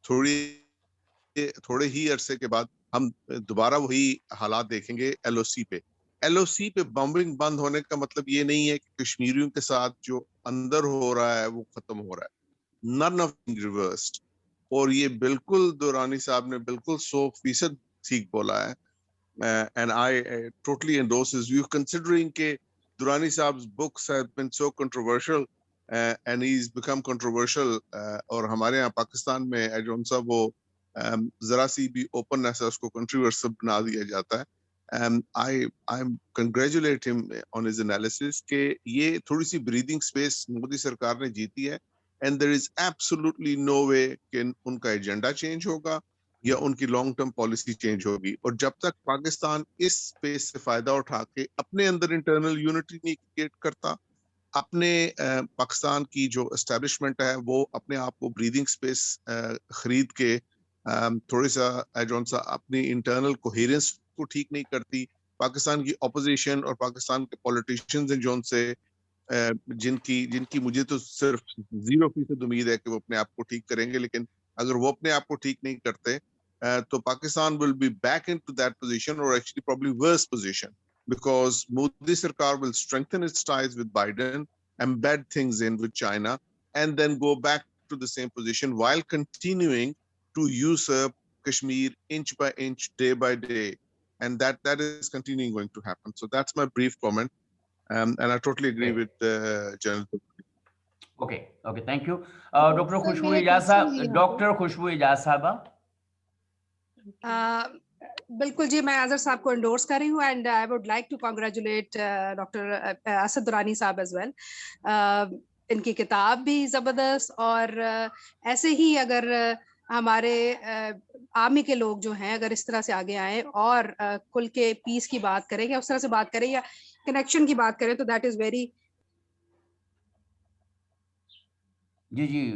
थोड़े ही अरसे के बाद हम दोबारा वही हालात देखेंगे एलओसी पे। एलओसी पे बम्बिंग बंद होने का मतलब ये नहीं है कि कश्मीरियों के साथ जो अंदर हो रहा है वो खत्म हो रहा है। None of reversed. और ये बिल्कुल दुरानी साहब ने बिल्कुल 100% ठीक बोला है। And I totally endorse his view, considering that Durrani Saab's books have been so controversial, and he's become controversial. और हमारे यहाँ पाकिस्तान में जो सा वो जरा सी भी openness है उसको controversial बना दिया जाता है। I congratulate him on his analysis कि ये थोड़ी सी breathing space मोदी सरकार ने जीती है, and there is absolutely no way कि उनका एजेंडा चेंज होगा या उनकी लॉन्ग टर्म पॉलिसी चेंज होगी। और जब तक पाकिस्तान इस स्पेस से फायदा उठा के अपने अंदर इंटरनल यूनिटी नहीं क्रिएट करता, अपने पाकिस्तान की जो एस्टेब्लिशमेंट है वो अपने आप को ब्रीदिंग स्पेस खरीद के थोड़ी सा जो सा अपनी इंटरनल कोहेरेंस को ठीक नहीं करती, पाकिस्तान की ऑपोजिशन और पाकिस्तान के पॉलिटिशियंस हैं जो उनसे जिनकी मुझे तो सिर्फ 0% उम्मीद है कि वो अपने आप को ठीक करेंगे, लेकिन अगर वो अपने आप को ठीक नहीं करते तो Pakistan will be back into that position, or actually probably worse position, because Modi Sarkar will strengthen its ties with Biden, embed things in with China, and then go back to the same position while continuing to usurp Kashmir inch by inch, day by day, and that is continuing going to happen. So that's my brief comment, and I totally agree Okay. with General. Okay, thank you. Dr. Sir, Khushbu मेरा Ijaz question साहब, ये है Dr. Khushbu Ijaz साहबा। बिल्कुल जी, मैं आजर साहब को endorse कर रही हूँ, and I would like to congratulate doctor Asad Durrani साहब एज वेल। इनकी किताब भी जबरदस्त, और ऐसे ही अगर हमारे आर्मी के लोग जो हैं अगर इस तरह से आगे आए और खुल के पीस की बात करें या उस तरह से बात करें या कनेक्शन की बात करें, तो दैट इज वेरी। जी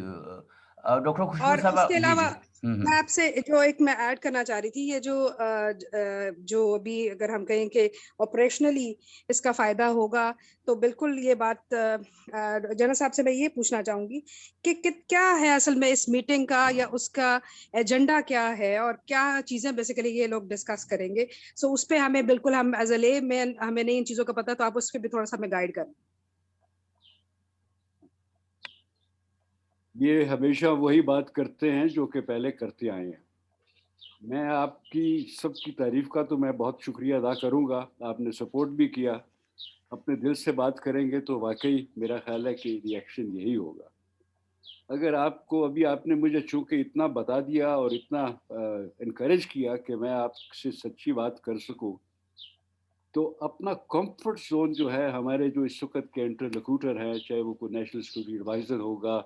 डॉक्टर खुशबू और साहबा उसके जी अलावा जी मैं आपसे जो एक मैं ऐड करना चाह रही थी, ये जो अभी अगर हम कहें कि ऑपरेशनली इसका फायदा होगा, तो बिल्कुल ये बात जनरल साहब से मैं ये पूछना चाहूंगी कि क्या है असल में इस मीटिंग का, या उसका एजेंडा क्या है, और क्या चीजें बेसिकली ये लोग डिस्कस करेंगे। सो उस पर हमें बिल्कुल, हम एज ए ले मैन हमें नहीं इन चीजों का पता, तो आप उस पर भी थोड़ा सा हमें गाइड करें। ये हमेशा वही बात करते हैं जो कि पहले करते आए हैं। मैं आपकी सबकी तारीफ का तो मैं बहुत शुक्रिया अदा करूंगा, आपने सपोर्ट भी किया। अपने दिल से बात करेंगे तो वाकई मेरा ख्याल है कि रिएक्शन यही होगा। अगर आपको अभी आपने मुझे चूंकि इतना बता दिया और इतना इनकरेज किया कि मैं आपसे सच्ची बात कर सकूं, तो अपना कंफर्ट जोन जो है, हमारे जो इस वक्त के इंटरलोक्यूटर हैं, चाहे वो कोई नेशनल सिक्योरिटी एडवाइज़र होगा,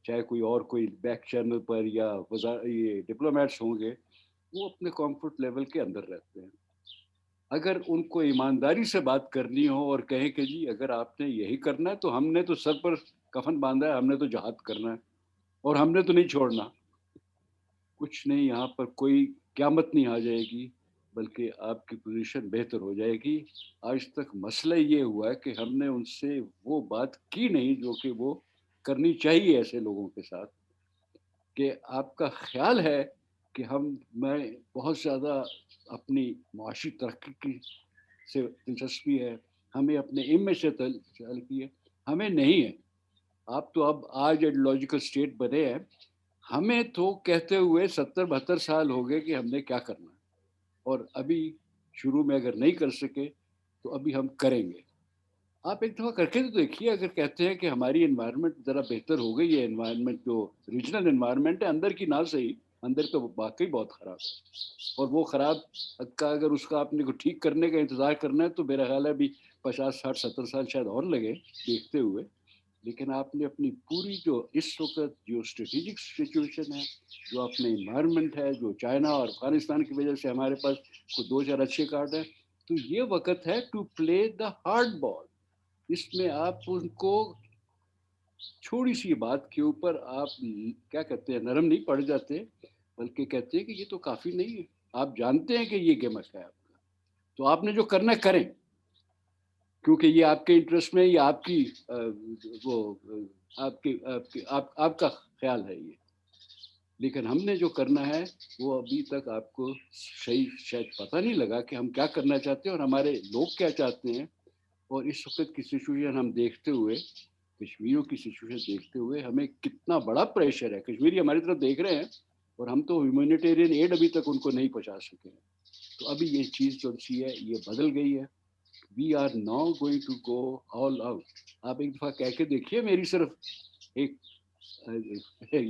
चाहे कोई बैक चैनल पर, या ये डिप्लोमेट्स होंगे, वो अपने कंफर्ट लेवल के अंदर रहते हैं। अगर उनको ईमानदारी से बात करनी हो और कहें कि जी अगर आपने यही करना है तो हमने तो सर पर कफन बांधा है, हमने तो जहाद करना है और हमने तो नहीं छोड़ना, कुछ नहीं, यहाँ पर कोई क़यामत नहीं आ जाएगी, बल्कि आपकी पोजीशन बेहतर हो जाएगी। आज तक मसला ये हुआ है कि हमने उनसे वो बात की नहीं जो कि वो करनी चाहिए ऐसे लोगों के साथ, कि आपका ख्याल है کہ میں بہت زیادہ اپنی معاشی ترقی کی سے دلچسپی ہے, ہمیں اپنے امیج سے تعلقی ہے, ہمیں نہیں ہے. آپ تو اب آج ایڈیولوجیکل اسٹیٹ بنے ہیں, ہمیں تو کہتے ہوئے 70-72 سال ہو گئے کہ ہم نے کیا کرنا ہے, اور ابھی شروع میں اگر نہیں کر سکے تو ابھی ہم کریں گے. آپ ایک دفعہ کر کے تو دیکھیے, اگر کہتے ہیں کہ ہماری انوائرمنٹ ذرا بہتر ہو گئی ہے, انوائرمنٹ جو ریجنل انوائرمنٹ ہے اندر کی نہ صحیح, اندر تو واقعی بہت خراب ہے, اور وہ خراب کا اگر اس کا آپ نے کو ٹھیک کرنے کا انتظار کرنا ہے تو میرا خیال ہے ابھی 50-60-70 سال شاید اور لگے دیکھتے ہوئے. لیکن آپ نے اپنی پوری جو اس وقت جو اسٹریٹجک سچویشن ہے, جو اپنے انوائرمنٹ ہے, جو چائنا اور افغانستان کی وجہ سے ہمارے پاس کوئی 2-4 اچھے کارڈ ہیں, تو یہ وقت ہے to play the hard ball. اس میں آپ ان کو چھوٹی سی بات کے اوپر آپ کیا کہتے ہیں, نرم نہیں پڑ جاتے, بلکہ کہتے ہیں کہ یہ تو کافی نہیں ہے, آپ جانتے ہیں کہ یہ گیمک ہے آپ کا, تو آپ نے جو کرنا ہے کریں, کیونکہ یہ آپ کے انٹرسٹ میں, یہ آپ کی وہ آپ کا خیال ہے یہ. لیکن ہم نے جو کرنا ہے وہ ابھی تک آپ کو صحیح شاید پتہ نہیں لگا کہ ہم کیا کرنا چاہتے ہیں اور ہمارے لوگ کیا چاہتے ہیں. اور اس وقت کی سچویشن ہم دیکھتے ہوئے, کشمیریوں کی سچویشن دیکھتے ہوئے, ہمیں کتنا بڑا پریشر ہے. کشمیری ہماری طرف دیکھ رہے ہیں اور ہم تو ہیومینیٹیرین ایڈ ابھی تک ان کو نہیں پہنچا سکے. تو ابھی یہ چیز جو سی ہے یہ بدل گئی ہے. We are now going to go all out. آپ ایک دفعہ کہہ کے دیکھیے, میری صرف ایک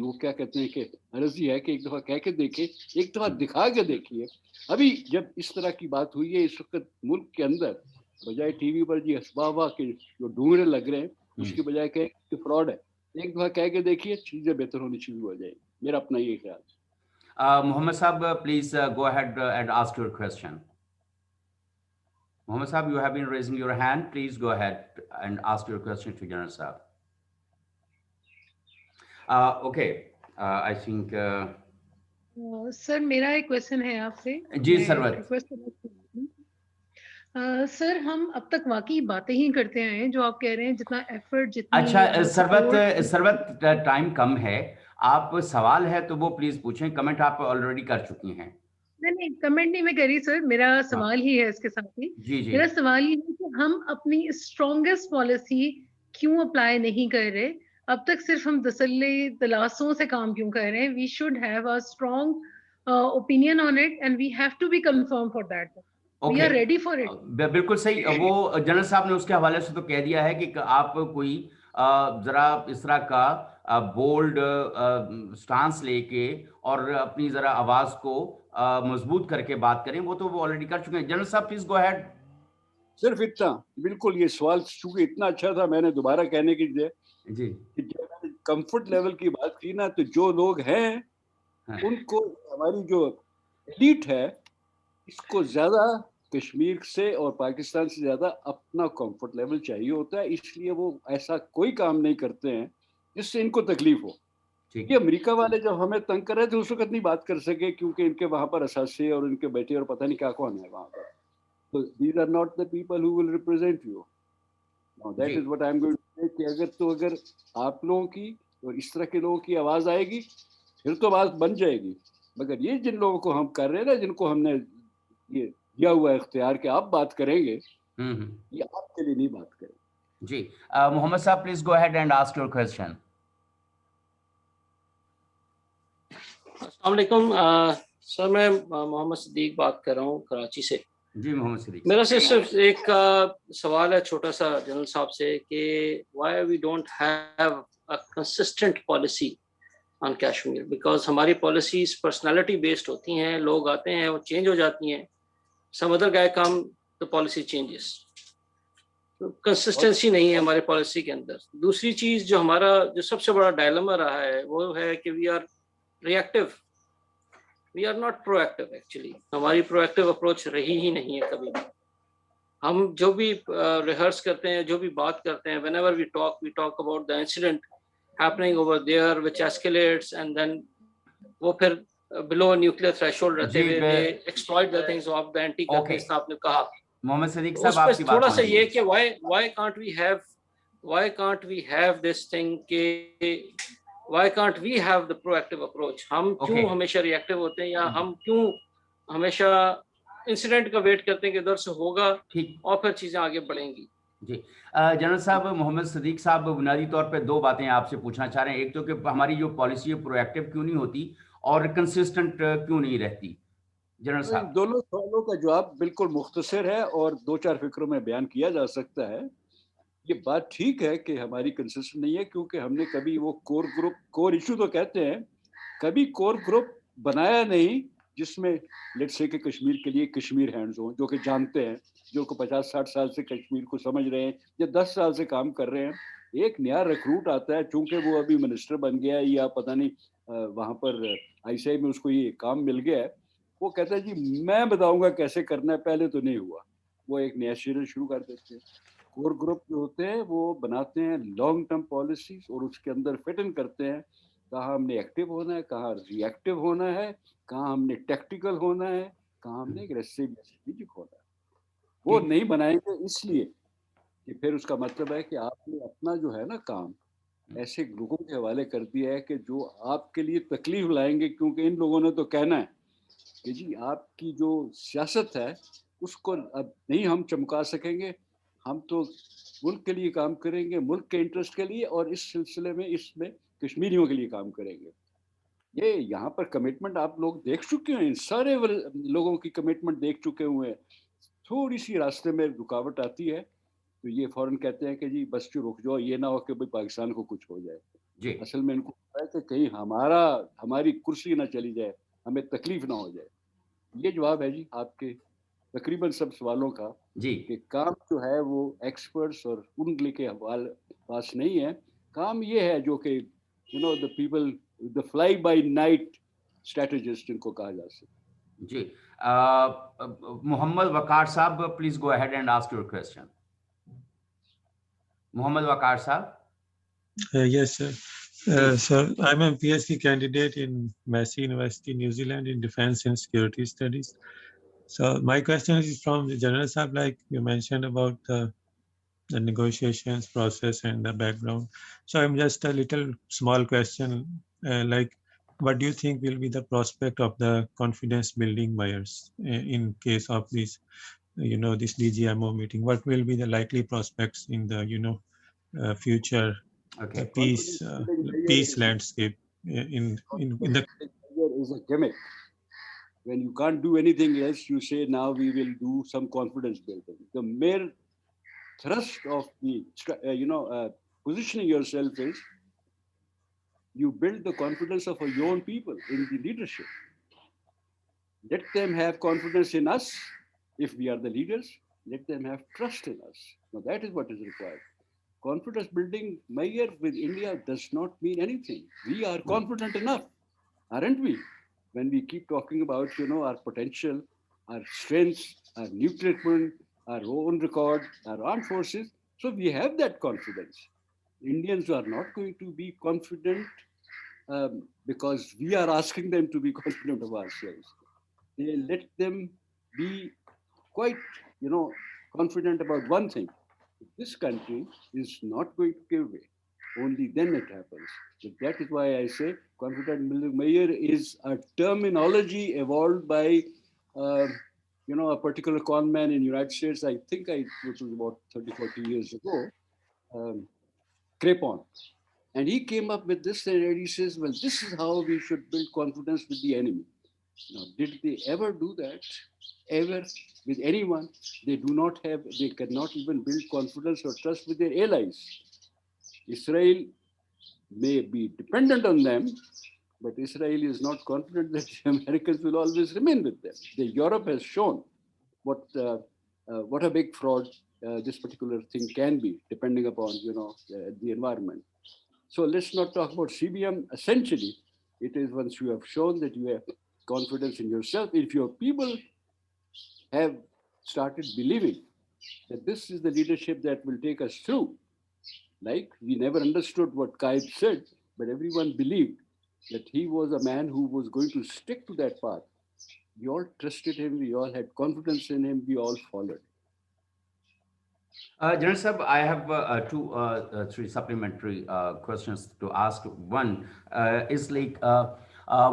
وہ کیا کہتے ہیں کہ عرضی ہے کہ ایک دفعہ کہہ کے دیکھیں, ایک دفعہ دکھا کے دیکھیے. ابھی جب اس طرح کی بات ہوئی ہے اس وقت ملک کے اندر, بجائے ٹی وی پر جی اسبابہ کے جو ڈونگرے لگ رہے ہیں, اس کی بجائے کہ فراڈ ہے, ایک دفعہ کہہ کے دیکھیے, چیزیں بہتر ہونی شروع ہو جائیں گی. میرا اپنا یہ خیال ہے. Muhammad Saab, please go ahead and ask your question. Muhammad Saab, you have been raising your hand. Please go ahead and ask your question to General Saab. Okay, I think. سر میرا ایک کویشچن ہے آپ سے. جی سروت. سر ہم اب تک واقعی باتیں ہی کرتے ہیں جو آپ کہہ رہے ہیں, جتنا ایفرٹ جتنی. اچھا سروت ٹائم کم ہے, آپ سوال ہے تو وہ پلیز پوچھیں, کمنٹ آپ آلریڈی کر چکی ہیں. نہیں کمنٹ نہیں میں کر رہی سر, میرا سوال ہی ہے اس کے ساتھ ہی. میرا سوال یہ ہے کہ ہم اپنی اسٹرانگیسٹ پالیسی کیوں اپلائی نہیں کر رہے اب تک, صرف ہم تسلی دلاسوں سے کام کیوں کر رہے ہیں. We should have a strong opinion on it and we have to be confirm for that. We are ready for it. بالکل صحیح. وہ جنرل صاحب نے اس کے حوالے سے تو کہہ دیا ہے کہ آپ کوئی ذرا اس طرح کا بولڈ سٹانس لے کے اور اپنی ذرا آواز کو مضبوط کر کے بات کریں, وہ تو وہ آلریڈی کر چکے ہیں. جنرل صاحب پلیز گو ہیڈ. صرف اتنا, بالکل یہ سوال چونکہ اتنا اچھا تھا, میں نے دوبارہ کہنے کی جی کمفرٹ لیول کی بات کی نا, تو جو لوگ ہیں ان کو, ہماری جو ایلیٹ ہے, اس کو زیادہ کشمیر سے اور پاکستان سے زیادہ اپنا کمفرٹ لیول چاہیے ہوتا ہے. اس لیے وہ ایسا کوئی کام نہیں کرتے ہیں جس سے ان کو تکلیف ہو. یہ امریکہ والے جب ہمیں تنگ کر رہے تھے اس وقت نہیں بات کر سکے, کیونکہ ان کے وہاں پر اثاثے اور ان کے بیٹے اور پتہ نہیں کیا کون ہے وہاں پر. So these are not the people who will represent you. Now that is what I am going to say, کہ اگر آپ لوگوں کی اور اس طرح کے لوگوں کی آواز آئے گی پھر تو بات بن جائے گی. مگر یہ جن لوگوں کو ہم کر رہے ہیں نا, جن کو ہم نے یہ دیا ہوا اختیار کہ آپ بات کریں گے, یہ آپ کے لیے نہیں بات کریں. جی محمد صاحب please go ahead and ask your question. السلام علیکم سر, میں محمد صدیق بات کر رہا ہوں کراچی سے. جی محمد صدیق. میرا صرف ایک سوال ہے چھوٹا سا جنرل صاحب سے, کہ why we don't have a consistent policy on Kashmir, because ہماری پالیسیز پرسنالٹی بیسڈ ہوتی ہیں, لوگ آتے ہیں وہ چینج ہو جاتی ہیں. سم ادر گائے کم تو پالیسی چینجز, کنسسٹنسی نہیں ہے ہمارے پالیسی کے اندر. دوسری چیز جو ہمارا جو سب سے بڑا ڈائلما رہا ہے وہ ہے کہ we are reactive, we are not proactive. Actually ہماری پرو ایکٹیو اپروچ رہی ہی نہیں ہے کبھی بھی. ہم جو بھی ریہرس کرتے ہیں, جو بھی بات کرتے ہیں, whenever we talk about the incident happening over there which escalates and then وہ پھر below nuclear threshold رہتے ہوئے they exploit the things of the anti کرتے ہیں. آپ نے کہا محمد صدیق صاحب آپ کی بات تھوڑا سا یہ کہ why can't we have this thing کہ why can't we have the proactive approach? हम क्यों Okay. हमेशा reactive होते हैं, या हम क्यों हमेशा इंसिडेंट का वेट करते हैं कि इधर से होगा ठीक और फिर चीजें आगे बढ़ेंगी? जी। जनरल साहब, मोहम्मद सदीक साहब बुनियादी तौर पे दो बातें आपसे पूछना चाह रहे हैं। एक तो कि हमारी जो पॉलिसी है प्रोएक्टिव क्यों नहीं होती और कंसिस्टेंट क्यों नहीं रहती? जनरल इन साहब। दोनों सवालों का जवाब बिल्कुल मुख्तसर है और दो चार फिक्रों में बयान किया जा सकता है। ये बात ठीक है कि हमारी कंसिस्टेंट नहीं है, क्योंकि हमने कभी वो कोर इशू तो कहते हैं, कभी कोर ग्रुप बनाया नहीं जिसमें लेट्स से कि कश्मीर के लिए कश्मीर हैंड्स हों, जो कि जानते हैं, जो को 50-60 साल से कश्मीर को समझ रहे हैं या 10 साल से काम कर रहे हैं। एक नया रिक्रूट आता है, चूंकि वो अभी मिनिस्टर बन गया है या पता नहीं वहाँ पर ICI में उसको ये काम मिल गया है, वो कहता है जी मैं बताऊंगा कैसे करना है, पहले तो नहीं हुआ। वो एक नया सीरियल शुरू कर देते हैं। कोर ग्रुप जो होते हैं वो बनाते हैं लॉन्ग टर्म पॉलिसीज और उसके अंदर फिट इन करते हैं कहाँ हमने एक्टिव होना है, कहाँ रिएक्टिव होना है, कहाँ हमने टैक्टिकल होना है, कहाँ हमने एग्रेसिव स्ट्रेटेजिक होना है। वो नहीं बनाएंगे इसलिए कि फिर उसका मतलब है कि आपने अपना जो है ना काम ऐसे लोगों के हवाले कर दिया है कि जो आपके लिए तकलीफ लाएंगे, क्योंकि इन लोगों ने तो कहना है कि जी आपकी जो सियासत है उसको अब नहीं हम चमका सकेंगे, हम तो मुल्क के लिए काम करेंगे, मुल्क के इंटरेस्ट के लिए, और इस सिलसिले में इसमें कश्मीरियों के लिए काम करेंगे। ये यहाँ पर कमिटमेंट आप लोग देख चुके हैं, सारे लोगों की कमिटमेंट देख चुके हुए हैं। थोड़ी सी रास्ते में रुकावट आती है तो ये फौरन कहते हैं कि जी बस जो रुक जाओ, ये ना हो कि भाई पाकिस्तान को कुछ हो जाए। जी। असल में इनको पता है कि कहीं हमारी कुर्सी ना चली जाए, हमें तकलीफ ना हो जाए। ये जवाब है जी आपके तकरीबन सब सवालों का जी। कि काम जो है वो एक्सपर्ट्स और उनके के हवाले पास नहीं है। काम ये है जो कि the people, the fly bye night strategist जिनको कहा जा सकता। जी। Muhammad Waqar Saab, please go ahead and ask your question. Muhammad Waqar Saab. Yes, sir. So I'm a PhD candidate in Massey University, New Zealand, in Defense and Security Studies. So my question is from the General Saab, like you mentioned about the negotiations process and the background. So I'm just a little small question, like what do you think will be the prospect of the confidence building measures in case of this, this DGMO meeting? What will be the likely prospects in the, future Okay. peace landscape in the is a gimmick. When you can't do anything else, you say now we will do some confidence building. The mere thrust of the positioning yourself is you build the confidence of your own people in the leadership. Let them have confidence in us if we are the leaders. Let them have trust in us. Now that is what is required. Confidence building measure with India does not mean anything. We are confident enough, aren't we? When we keep talking about our potential, our strengths, our nuclear equipment, our own record, our armed forces, so we have that confidence. Indians are not going to be confident because we are asking them to be confident of ourselves. They let them be quite, confident about one thing. This country is not going to give way. Only then it happens. So that is why I say confident building measure is a terminology evolved by, a particular con man in the United States. I think it was about 30, 40 years ago, Crepon. And he came up with this and he says, well, this is how we should build confidence with the enemy. Now, did they ever do that? Ever with anyone? They cannot even build confidence or trust with their allies. Israel may be dependent on them, but Israel is not confident that the Americans will always remain with them. Europe has shown what a big fraud this particular thing can be, depending upon the environment. So let's not talk about CBM. Essentially, it is once you have shown that you have confidence in yourself, if your people have started believing that this is the leadership that will take us through, like we never understood what Qaid said, but everyone believed that he was a man who was going to stick to that path. We all trusted him, we all had confidence in him, we all followed. General Sab, I have three supplementary questions to ask. One is like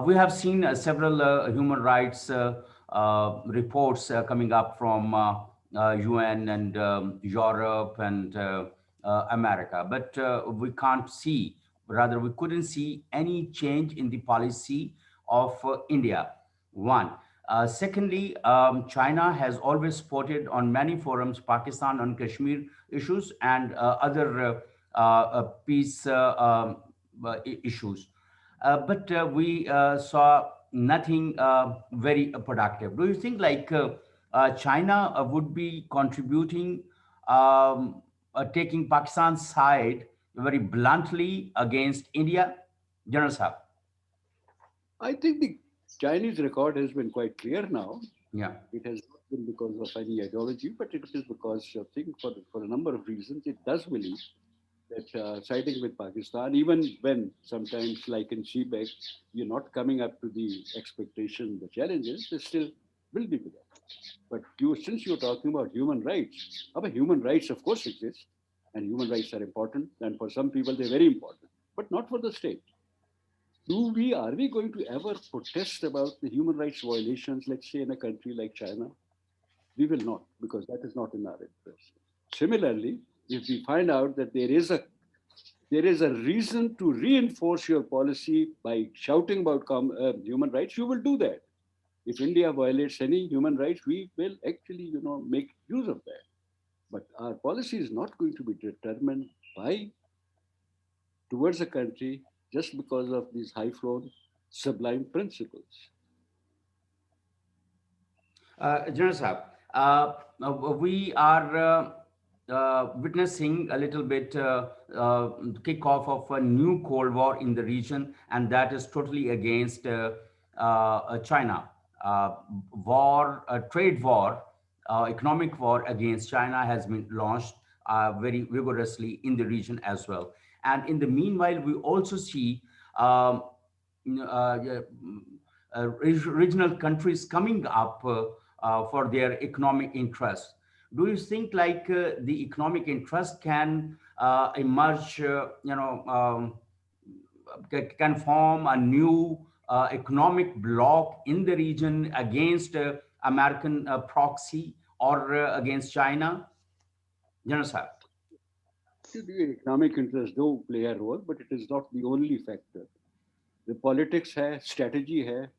we have seen several human rights reports coming up from UN and Europe and America, but we can't see, rather, we couldn't see any change in the policy of India. One. Secondly, China has always supported on many forums Pakistan on Kashmir issues and other peace issues. But we saw nothing very productive. Do you think like China would be contributing, taking Pakistan's side very bluntly against India? General Saab. I think the Chinese record has been quite clear now. Yeah. It has not been because of any ideology, but it is because I think for a number of reasons, it does believe that siding with Pakistan, even when sometimes like in CBEC, you're not coming up to the expectation, the challenges, they still will be with that. But since you're talking about human rights, human rights of course exist, and human rights are important, and for some people they're very important, but not for the state. Are we going to ever protest about the human rights violations, let's say in a country like China? We will not, because that is not in our interest. Similarly, if we find out that there is a reason to reinforce your policy by shouting about human rights, you will do that. If India violates any human rights, we will actually, make use of that. But our policy is not going to be determined towards a country just because of these high-flown, sublime principles. General Saab, we are witnessing a little bit kickoff of a new Cold War in the region, and that is totally against China. Trade war, economic war against China has been launched very vigorously in the region as well. And in the meanwhile, we also see regional countries coming up for their economic interests. Do you think like the economic interest can emerge, can form a new economic bloc in the region against American proxy or against China? General Sahib. The economic interests do play a role, but it is not the only factor. The politics है, strategy है,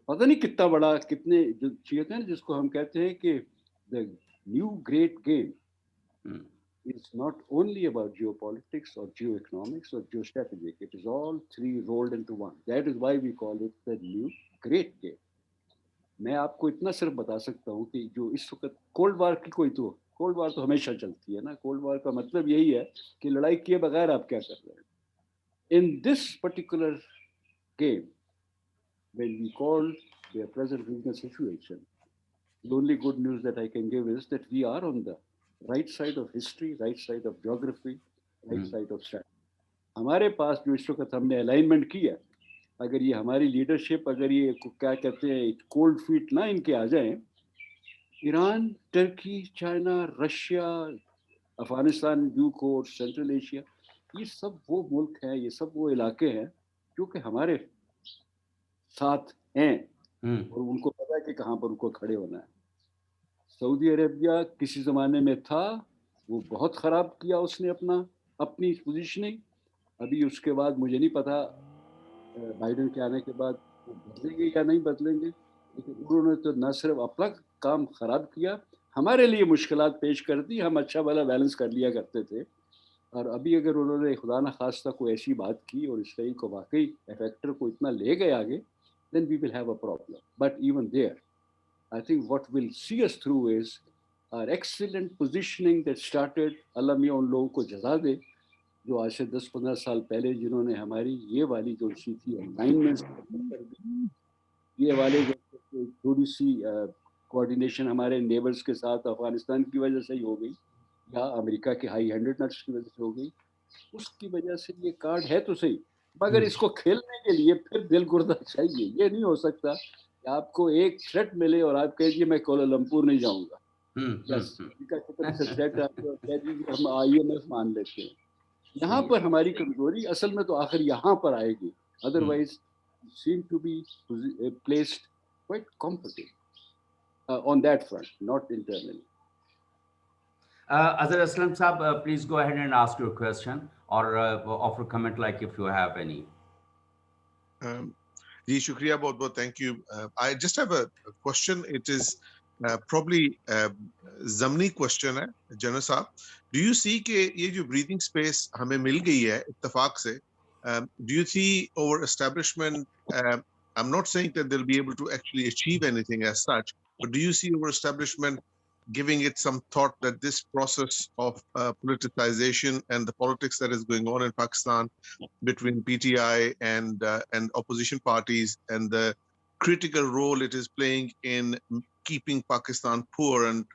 पता नहीं कितना बड़ा कितने जो चीज़ें हैं जिसको हम कहते हैं कि the new great game is not only about geopolitics or geoeconomics or geostrategic. It is all three rolled into one. That is why we call it the new great game. मैं आपको इतना सिर्फ बता सकता हूँ कि जो इस वक्त कोल्ड वार की कोल्ड वार तो हमेशा चलती है ना. कोल्ड वार का मतलब यही है कि लड़ाई किए बगैर आप क्या कर रहे हैं. In this particular game, when we call the present regional situation, the only good news that I can give is that we are on the right side of history, right side of geography, right side of strategy. हमारे पास जो इस वक्त हमने alignment किया, अगर ये हमारी leadership, अगर ये क्या कहते हैं कोल्ड फीट ना इनके आ जाएं, Iran, Turkey, China, Russia, Afghanistan, due course, central Asia, ये सब वो मुल्क हैं, ये सब वो इलाके हैं जो कि हमारे साथ हैं और उनको पता है कि कहाँ पर उनको खड़े होना है. सऊदी अरेबिया किसी ज़माने में था, वो बहुत ख़राब किया उसने अपनी पोजीशनिंग. अभी उसके बाद मुझे नहीं पता बाइडेन के आने के बाद वो बदलेंगे या नहीं बदलेंगे, लेकिन उन्होंने तो न सिर्फ अपना काम ख़राब किया, हमारे लिए मुश्किलात पेश कर दी. हम अच्छा वाला बैलेंस कर लिया करते थे, और अभी अगर उन्होंने खुदा न खास्ता कोई ऐसी बात की और इसराइल को वाकई इफेक्टर को इतना ले गए आगे, then we will have a problem. But even there, I think what will see us through is our excellent positioning that started. अल्लाह मियाँ उन लोगों को जज़ा दे जो आज से 10-15 साल पहले जिन्होंने हमारी ये वाली जो सी थी अलाइनमेंट कर दी, ये वाले जो थोड़ी सी कोऑर्डिनेशन हमारे नेबर्स के साथ अफगानिस्तान की वजह से ही हो गई या अमेरिका के हाई हैंडेडनेस की वजह से हो गई, उसकी वजह से ये कार्ड है तो सही, मगर इसको खेलने के लिए फिर दिल गुर्दा चाहिए. ये नहीं हो सकता कि आपको एक थ्रेट मिले और आप कहिए मैं कोलालमपुर नहीं जाऊंगा. बस इनका कितना थ्रेट कह दीजिए हम IMF मान लेते हैं. यहाँ पर हमारी कमजोरी असल में तो आखिर यहाँ पर आएगी. Otherwise seem to be placed quite competent on that front, not internally. Azhar Aslam Saab, please go ahead and ask your question or offer comment like if you have any. जी शुक्रिया बहुत बहुत thank you. I just have a question. It is probably ज़मनी question है general साहब. Do you see कि ये जो breathing space हमें मिल गई है इत्तेफाक से, do you see over establishment, I'm not saying that they'll be able to actually achieve anything as such, but do you see over establishment giving it some thought that this process of politicization and the politics that is going on in Pakistan between PTI and opposition parties and the critical role it is playing in keeping Pakistan poor and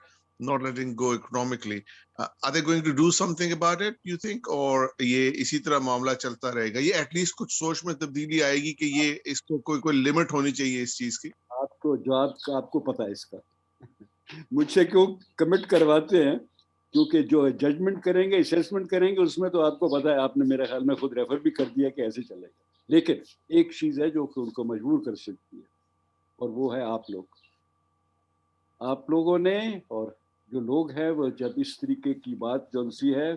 not letting go economically, are they going to do something about it, you think, or ये इसी तरह मामला चलता रहेगा? ये at least कुछ सोच में तब्दीली आएगी कि ये इसको कोई लिमिट होनी चाहिए इस चीज की? आपको जवाब का आपको पता है इसका. मुझसे क्यों कमिट करवाते हैं? क्योंकि जो जजमेंट करेंगे, असेसमेंट करेंगे, उसमें तो आपको पता है, आपने मेरे ख्याल में खुद रेफर भी कर दिया कि ऐसे चलेगा. लेकिन एक चीज है जो उनको मजबूर कर सकती है, और वो है आप लोग. आप लोगों ने और जो लोग हैं वो जब इस तरीके की बात जो सी है,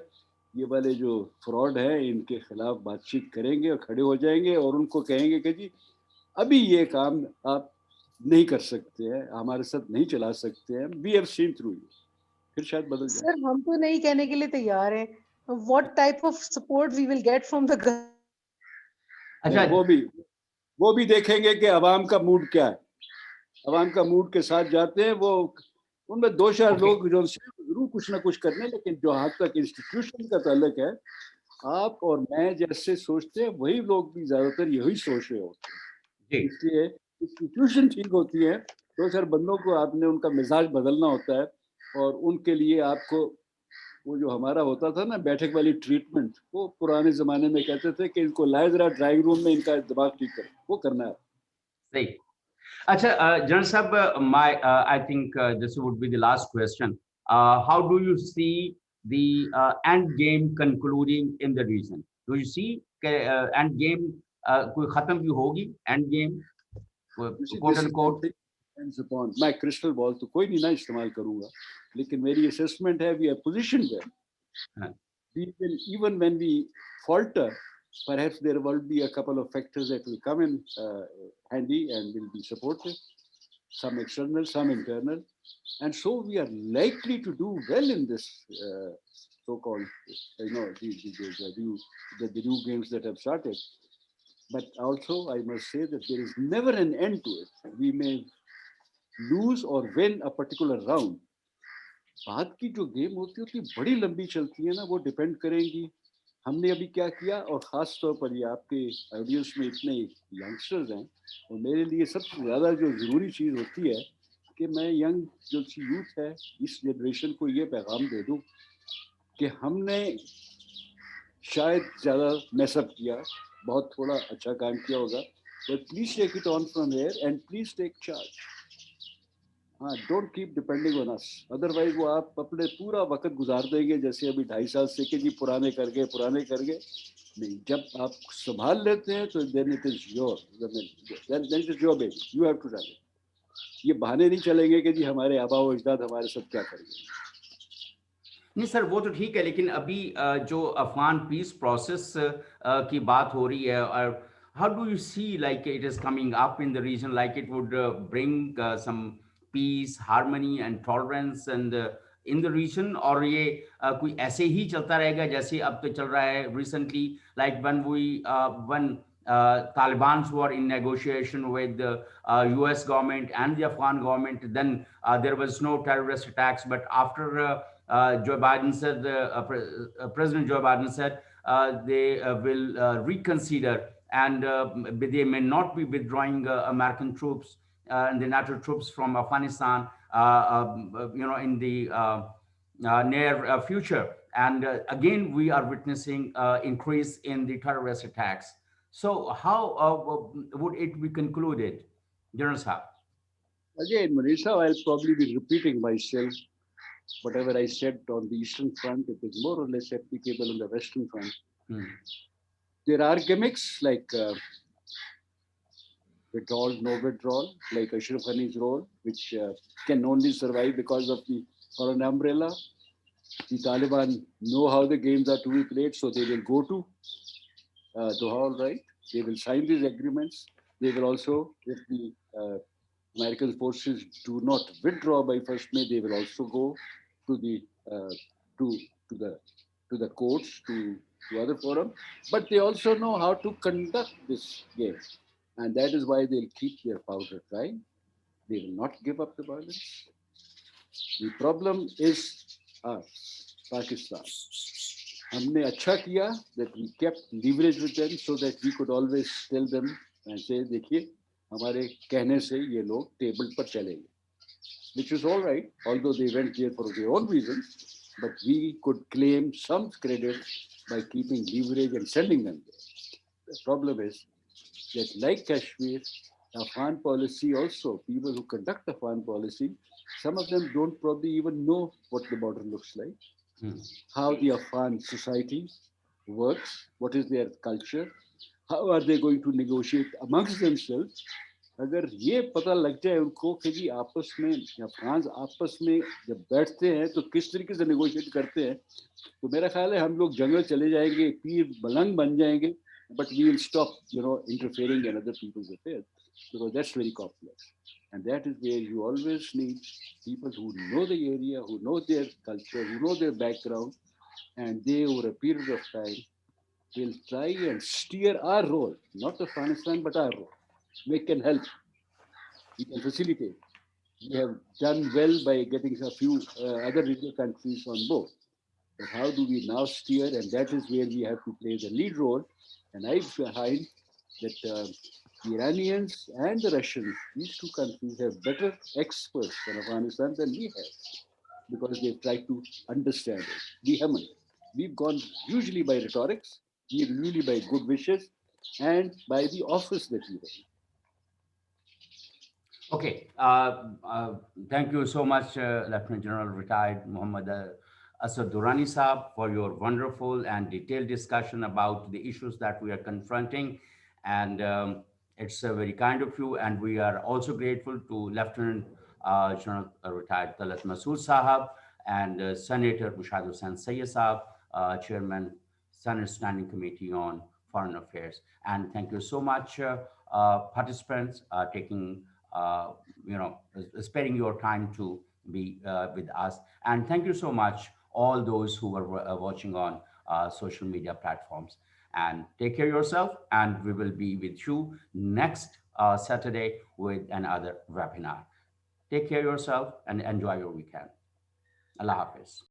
ये वाले जो फ्रॉड है, इनके खिलाफ बातचीत करेंगे और खड़े हो जाएंगे और उनको कहेंगे कि जी अभी ये काम आप नहीं कर सकते हैं, हमारे साथ नहीं चला सकते हैं, we have seen through you, फिर शायद बदल जाए. सर हम तो नहीं कहने के लिए तैयार हैं. What type of support we will get from the अच्छा, वो भी देखेंगे कि अवाम का मूड क्या है. अवाम का मूड के साथ जाते हैं, वो उनमें दो चार लोग जो जरूर कुछ ना कुछ करने, लेकिन जो हाथ तक इंस्टीट्यूशन का ताल्लुक है, आप और मैं जैसे सोचते हैं वही लोग भी ज्यादातर यही सोच रहे होते हैं. इसलिए इंस्टीट्यूशन ठीक होती है, दो चार बंदों को आपने उनका मिजाज बदलना होता है, और उनके लिए आपको वो जो हमारा होता था ना बैठक वाली ट्रीटमेंट, वो पुराने जमाने में कहते थे कि इनको लाए जरा ड्राइंग रूम में, इनका दिमाग ठीक करो, वो करना है. सही. Acha, General Sahab, I think this would be the last question. How do you see the end game concluding in the region? Do you see end game कोई खत्म भी होगी? End game, quote unquote. Depends upon my crystal ball, तो कोई नहीं ना इस्तेमाल करूँगा, लेकिन मेरी assessment है we are positioned there. We will, even when we falter, perhaps there will be a couple of factors that will come in handy and will be supportive, some external, some internal, and so we are likely to do well in this so-called, the new games that have started. But also I must say that there is never an end to it. We may lose or win a particular round. बाद की जो game होती है बड़ी लंबी चलती है ना, वो डिपेंड करेंगी हमने अभी क्या किया, और ख़ास तौर पर ये आपके ऑडियंस में इतने यंगस्टर्स हैं, और मेरे लिए सबसे ज़्यादा जो ज़रूरी चीज़ होती है कि मैं यंग जो यूथ है, इस जनरेशन को ये पैगाम दे दूं कि हमने शायद ज़्यादा मैसअप किया, बहुत थोड़ा अच्छा काम किया होगा, but please take it on from here and please take charge. हाँ, don't keep depending on us, otherwise वो आप अपने पूरा वक्त गुजार देंगे जैसे अभी 2.5 साल से कि जी पुराने कर गए. नहीं, जब आप संभाल लेते हैं तो then it is your, then it is your baby, you have to run it. ये बहाने नहीं चलेंगे कि जी हमारे आबा व अजदाद हमारे साथ क्या करेंगे. नहीं सर, वो तो ठीक है, लेकिन अभी जो अफगान पीस प्रोसेस की बात हो रही है, और how do you see like it is coming up in the region, like it would bring some peace, harmony and tolerance and in the region, और ये कोई ऐसे ही चलता रहेगा जैसे अब तो चल रहा है recently, like when Taliban were in negotiation with the US government and the Afghan government, then there was no terrorist attacks, but after Joe Biden said, President Joe Biden said they will reconsider, and they may not be withdrawing American troops and the NATO troops from Afghanistan, in the near future. And again, we are witnessing increase in the terrorist attacks. So how would it be concluded, General Sahab? Again, Manisha, I'll probably be repeating myself. whatever I said on the Eastern Front, it is more or less applicable on the Western Front. There are gimmicks like withdrawal, no withdrawal, like Ashraf Ghani's role, which can only survive because of the foreign umbrella. The Taliban know how the games are to be played, so they will go to Doha, all right. They will sign these agreements. They will also, if the American forces do not withdraw by 1st May, they will also go to the to the courts, to other forum. But they also know how to conduct this game, and that is why they'll keep their powder dry. They will not give up the violence. The problem is Pakistan. हमने अच्छा किया that we kept leverage with them so that we could always tell them and say देखिए हमारे कहने से ये लोग table पर चलेंगे, which was all right, although they went there for their own reasons, but we could claim some credit by keeping leverage and sending them there. The problem is that like Kashmir, Afghan policy also, people who conduct Afghan policy, some of them don't probably even know what the border looks like, how the Afghan society works, what is their culture, how are they going to negotiate amongst themselves. अगर ये पता लग जाए उनको कि जी आपस में अफगान आपस में जब बैठते हैं तो किस तरीके से नेगोशिएट करते हैं, तो मेरा ख्याल है हम लोग जंगल चले जाएंगे, पीर मलंग बन जाएंगे, but we will stop, interfering in other people's affairs, because that's very complex. And that is where you always need people who know the area, who know their culture, who know their background, and they, over a period of time, will try and steer our role, not Afghanistan, but our role. We can help, we can facilitate. We have done well by getting a few other regional countries on board. But how do we now steer? And that is where we have to play the lead role. And I find that the Iranians and the Russians, these two countries have better experts on Afghanistan than we have, because they've tried to understand it. We haven't. We've gone usually by rhetorics, usually by good wishes, and by the office that we have. Okay, thank you so much, Lieutenant General retired Mohammad Asad Durrani Saab, for your wonderful and detailed discussion about the issues that we are confronting. And it's very kind of you. And we are also grateful to Lieutenant General retired Talat Masood Sahab and Senator Mushahid Hussain Sayyid Saab, Chairman, Senate Standing Committee on Foreign Affairs. And thank you so much, participants, taking sparing your time to be with us. And thank you so much, all those who were watching on social media platforms. And take care of yourself, and we will be with you next Saturday with another webinar. Take care of yourself and enjoy your weekend. Allah Hafiz.